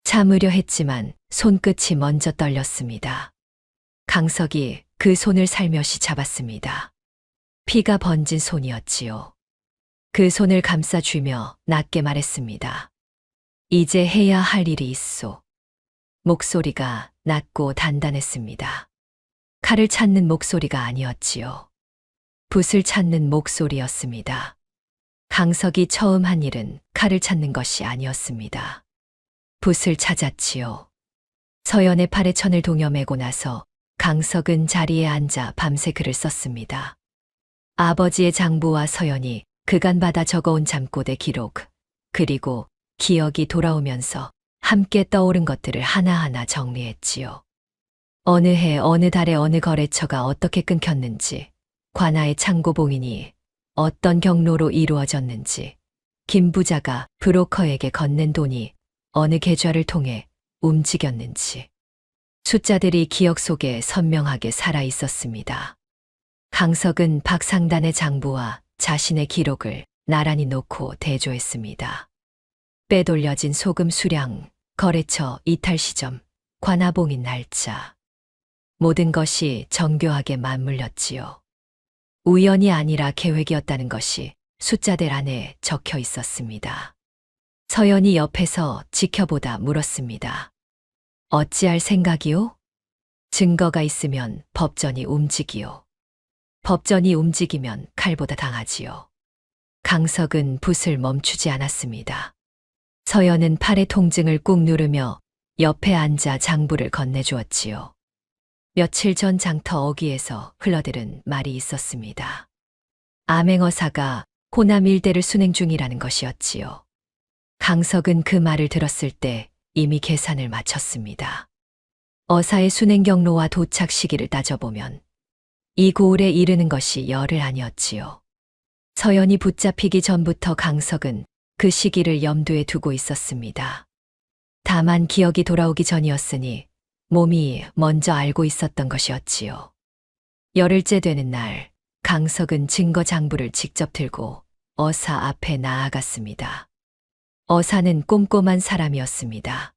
참으려 했지만 손끝이 먼저 떨렸습니다. 강석이 그 손을 살며시 잡았습니다. 피가 번진 손이었지요. 그 손을 감싸주며 낮게 말했습니다. 이제 해야 할 일이 있소. 목소리가 낮고 단단했습니다. 칼을 찾는 목소리가 아니었지요. 붓을 찾는 목소리였습니다. 강석이 처음 한 일은 칼을 찾는 것이 아니었습니다. 붓을 찾았지요. 서연의 팔에 천을 동여매고 나서 강석은 자리에 앉아 밤새 글을 썼습니다. 아버지의 장부와 서연이 그간 받아 적어온 잠꼬대 기록, 그리고 기억이 돌아오면서 함께 떠오른 것들을 하나하나 정리했지요. 어느 해 어느 달에 어느 거래처가 어떻게 끊겼는지, 관아의 창고 봉인이 어떤 경로로 이루어졌는지, 김 부자가 브로커에게 건넨 돈이 어느 계좌를 통해 움직였는지. 숫자들이 기억 속에 선명하게 살아 있었습니다. 강석은 박상단의 장부와 자신의 기록을 나란히 놓고 대조했습니다. 빼돌려진 소금 수량, 거래처 이탈 시점, 관아봉인 날짜. 모든 것이 정교하게 맞물렸지요. 우연이 아니라 계획이었다는 것이 숫자들 안에 적혀 있었습니다. 서연이 옆에서 지켜보다 물었습니다. 어찌할 생각이요? 증거가 있으면 법전이 움직이요. 법전이 움직이면 칼보다 당하지요. 강석은 붓을 멈추지 않았습니다. 서연은 팔의 통증을 꾹 누르며 옆에 앉아 장부를 건네주었지요. 며칠 전 장터 어귀에서 흘러들은 말이 있었습니다. 암행어사가 호남 일대를 순행 중이라는 것이었지요. 강석은 그 말을 들었을 때 이미 계산을 마쳤습니다. 어사의 순행 경로와 도착 시기를 따져보면 이 고을에 이르는 것이 열흘 아니었지요. 서연이 붙잡히기 전부터 강석은 그 시기를 염두에 두고 있었습니다. 다만 기억이 돌아오기 전이었으니 몸이 먼저 알고 있었던 것이었지요. 열흘째 되는 날, 강석은 증거 장부를 직접 들고 어사 앞에 나아갔습니다. 어사는 꼼꼼한 사람이었습니다.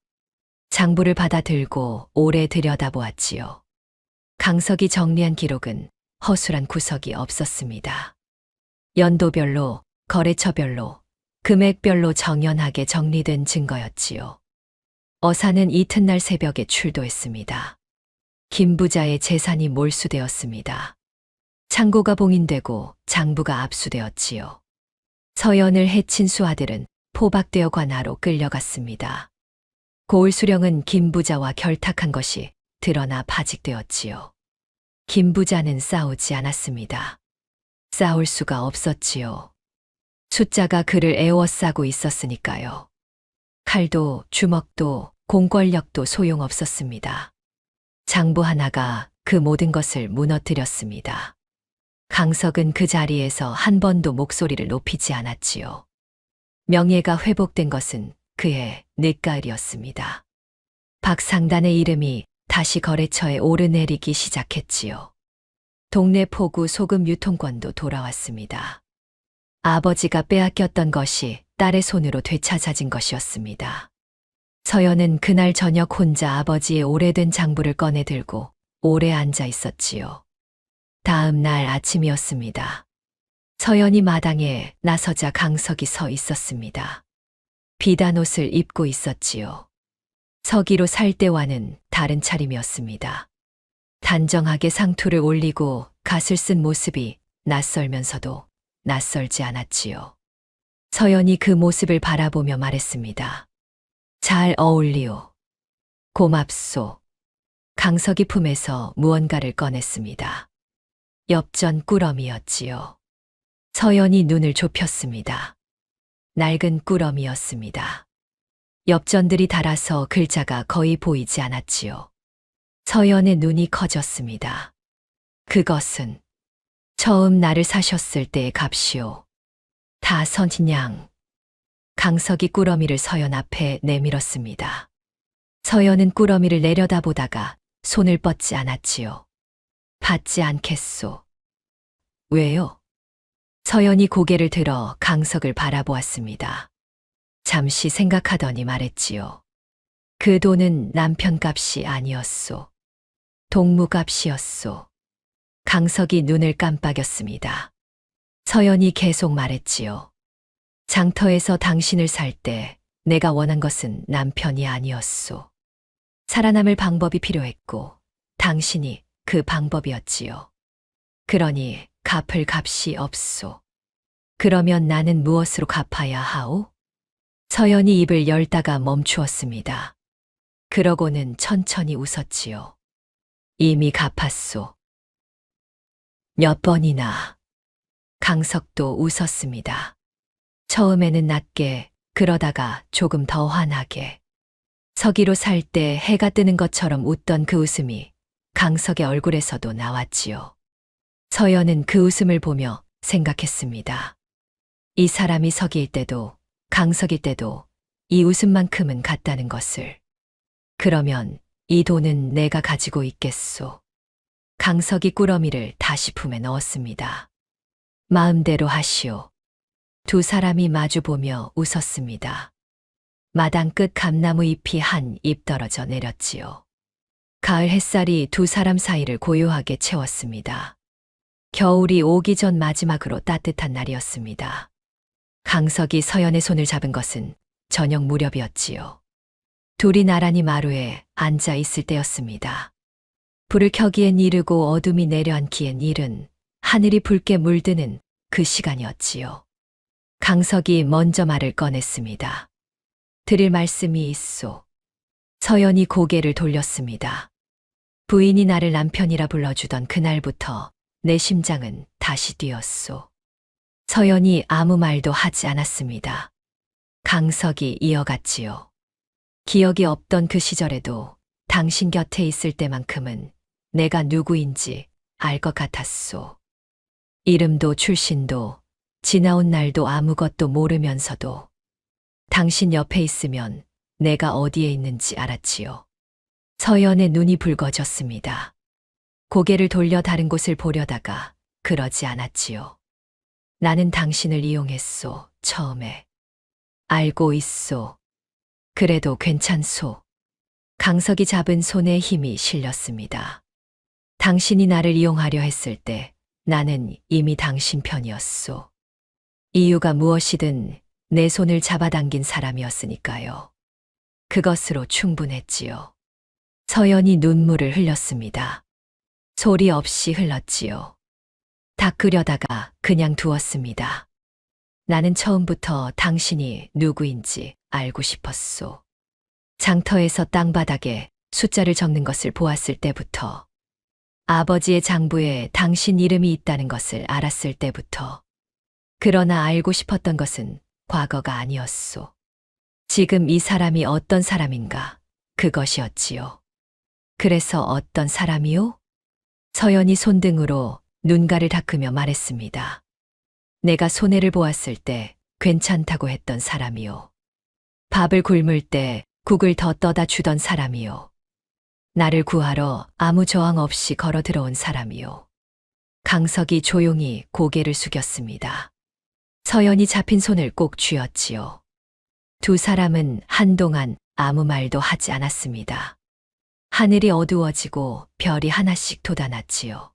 장부를 받아 들고 오래 들여다보았지요. 강석이 정리한 기록은 허술한 구석이 없었습니다. 연도별로, 거래처별로, 금액별로 정연하게 정리된 증거였지요. 어사는 이튿날 새벽에 출도했습니다. 김 부자의 재산이 몰수되었습니다. 창고가 봉인되고 장부가 압수되었지요. 서연을 해친 수하들은 포박되어 관아로 끌려갔습니다. 고을 수령은 김부자와 결탁한 것이 드러나 파직되었지요. 김부자는 싸우지 않았습니다. 싸울 수가 없었지요. 숫자가 그를 에워싸고 있었으니까요. 칼도 주먹도 공권력도 소용없었습니다. 장부 하나가 그 모든 것을 무너뜨렸습니다. 강석은 그 자리에서 한 번도 목소리를 높이지 않았지요. 명예가 회복된 것은 그의 늦가을이었습니다. 박상단의 이름이 다시 거래처에 오르내리기 시작했지요. 동네 포구 소금 유통권도 돌아왔습니다. 아버지가 빼앗겼던 것이 딸의 손으로 되찾아진 것이었습니다. 서연은 그날 저녁 혼자 아버지의 오래된 장부를 꺼내 들고 오래 앉아 있었지요. 다음 날 아침이었습니다. 서연이 마당에 나서자 강석이 서 있었습니다. 비단 옷을 입고 있었지요. 서기로 살 때와는 다른 차림이었습니다. 단정하게 상투를 올리고 갓을 쓴 모습이 낯설면서도 낯설지 않았지요. 서연이 그 모습을 바라보며 말했습니다. 잘 어울리오. 고맙소. 강석이 품에서 무언가를 꺼냈습니다. 엽전 꾸러미였지요. 서연이 눈을 좁혔습니다. 낡은 꾸러미였습니다. 엽전들이 닳아서 글자가 거의 보이지 않았지요. 서연의 눈이 커졌습니다. 그것은 처음 나를 사셨을 때의 값이오. 다 선냥. 강석이 꾸러미를 서연 앞에 내밀었습니다. 서연은 꾸러미를 내려다보다가 손을 뻗지 않았지요. 받지 않겠소. 왜요? 서연이 고개를 들어 강석을 바라보았습니다. 잠시 생각하더니 말했지요. 그 돈은 남편 값이 아니었소. 동무 값이었소. 강석이 눈을 깜빡였습니다. 서연이 계속 말했지요. 장터에서 당신을 살 때 내가 원한 것은 남편이 아니었소. 살아남을 방법이 필요했고 당신이 그 방법이었지요. 그러니 갚을 값이 없소. 그러면 나는 무엇으로 갚아야 하오? 서연이 입을 열다가 멈추었습니다. 그러고는 천천히 웃었지요. 이미 갚았소. 몇 번이나. 강석도 웃었습니다. 처음에는 낮게, 그러다가 조금 더 환하게. 서기로 살 때 해가 뜨는 것처럼 웃던 그 웃음이 강석의 얼굴에서도 나왔지요. 서연은 그 웃음을 보며 생각했습니다. 이 사람이 서기일 때도 강석일 때도 이 웃음만큼은 같다는 것을. 그러면 이 돈은 내가 가지고 있겠소. 강석이 꾸러미를 다시 품에 넣었습니다. 마음대로 하시오. 두 사람이 마주보며 웃었습니다. 마당 끝 감나무 잎이 한 잎 떨어져 내렸지요. 가을 햇살이 두 사람 사이를 고요하게 채웠습니다. 겨울이 오기 전 마지막으로 따뜻한 날이었습니다. 강석이 서연의 손을 잡은 것은 저녁 무렵이었지요. 둘이 나란히 마루에 앉아 있을 때였습니다. 불을 켜기엔 이르고 어둠이 내려앉기엔 이른 하늘이 붉게 물드는 그 시간이었지요. 강석이 먼저 말을 꺼냈습니다. 드릴 말씀이 있소. 서연이 고개를 돌렸습니다. 부인이 나를 남편이라 불러주던 그날부터 내 심장은 다시 뛰었소. 서연이 아무 말도 하지 않았습니다. 강석이 이어갔지요. 기억이 없던 그 시절에도 당신 곁에 있을 때만큼은 내가 누구인지 알 것 같았소. 이름도 출신도 지나온 날도 아무것도 모르면서도 당신 옆에 있으면 내가 어디에 있는지 알았지요. 서연의 눈이 붉어졌습니다. 고개를 돌려 다른 곳을 보려다가 그러지 않았지요. 나는 당신을 이용했소, 처음에. 알고 있소. 그래도 괜찮소. 강석이 잡은 손에 힘이 실렸습니다. 당신이 나를 이용하려 했을 때 나는 이미 당신 편이었소. 이유가 무엇이든 내 손을 잡아당긴 사람이었으니까요. 그것으로 충분했지요. 서연이 눈물을 흘렸습니다. 소리 없이 흘렀지요. 닦으려다가 그냥 두었습니다. 나는 처음부터 당신이 누구인지 알고 싶었소. 장터에서 땅바닥에 숫자를 적는 것을 보았을 때부터, 아버지의 장부에 당신 이름이 있다는 것을 알았을 때부터, 그러나 알고 싶었던 것은 과거가 아니었소. 지금 이 사람이 어떤 사람인가, 그것이었지요. 그래서 어떤 사람이요? 서연이 손등으로 눈가를 닦으며 말했습니다. 내가 손해를 보았을 때 괜찮다고 했던 사람이요. 밥을 굶을 때 국을 더 떠다 주던 사람이요. 나를 구하러 아무 저항 없이 걸어 들어온 사람이요. 강석이 조용히 고개를 숙였습니다. 서연이 잡힌 손을 꼭 쥐었지요. 두 사람은 한동안 아무 말도 하지 않았습니다. 하늘이 어두워지고 별이 하나씩 돋아났지요.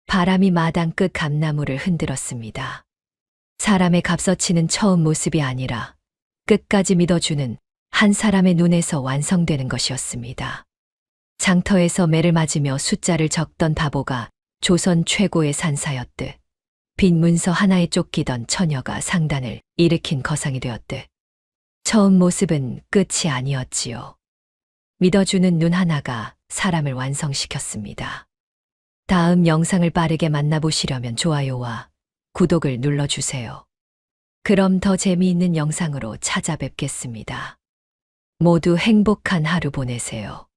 바람이 마당 끝 감나무를 흔들었습니다. 사람의 값어치는 처음 모습이 아니라 끝까지 믿어주는 한 사람의 눈에서 완성되는 것이었습니다. 장터에서 매를 맞으며 숫자를 적던 바보가 조선 최고의 산사였듯, 빈 문서 하나에 쫓기던 처녀가 상단을 일으킨 거상이 되었듯, 처음 모습은 끝이 아니었지요. 믿어주는 눈 하나가 사람을 완성시켰습니다. 다음 영상을 빠르게 만나보시려면 좋아요와 구독을 눌러주세요. 그럼 더 재미있는 영상으로 찾아뵙겠습니다. 모두 행복한 하루 보내세요.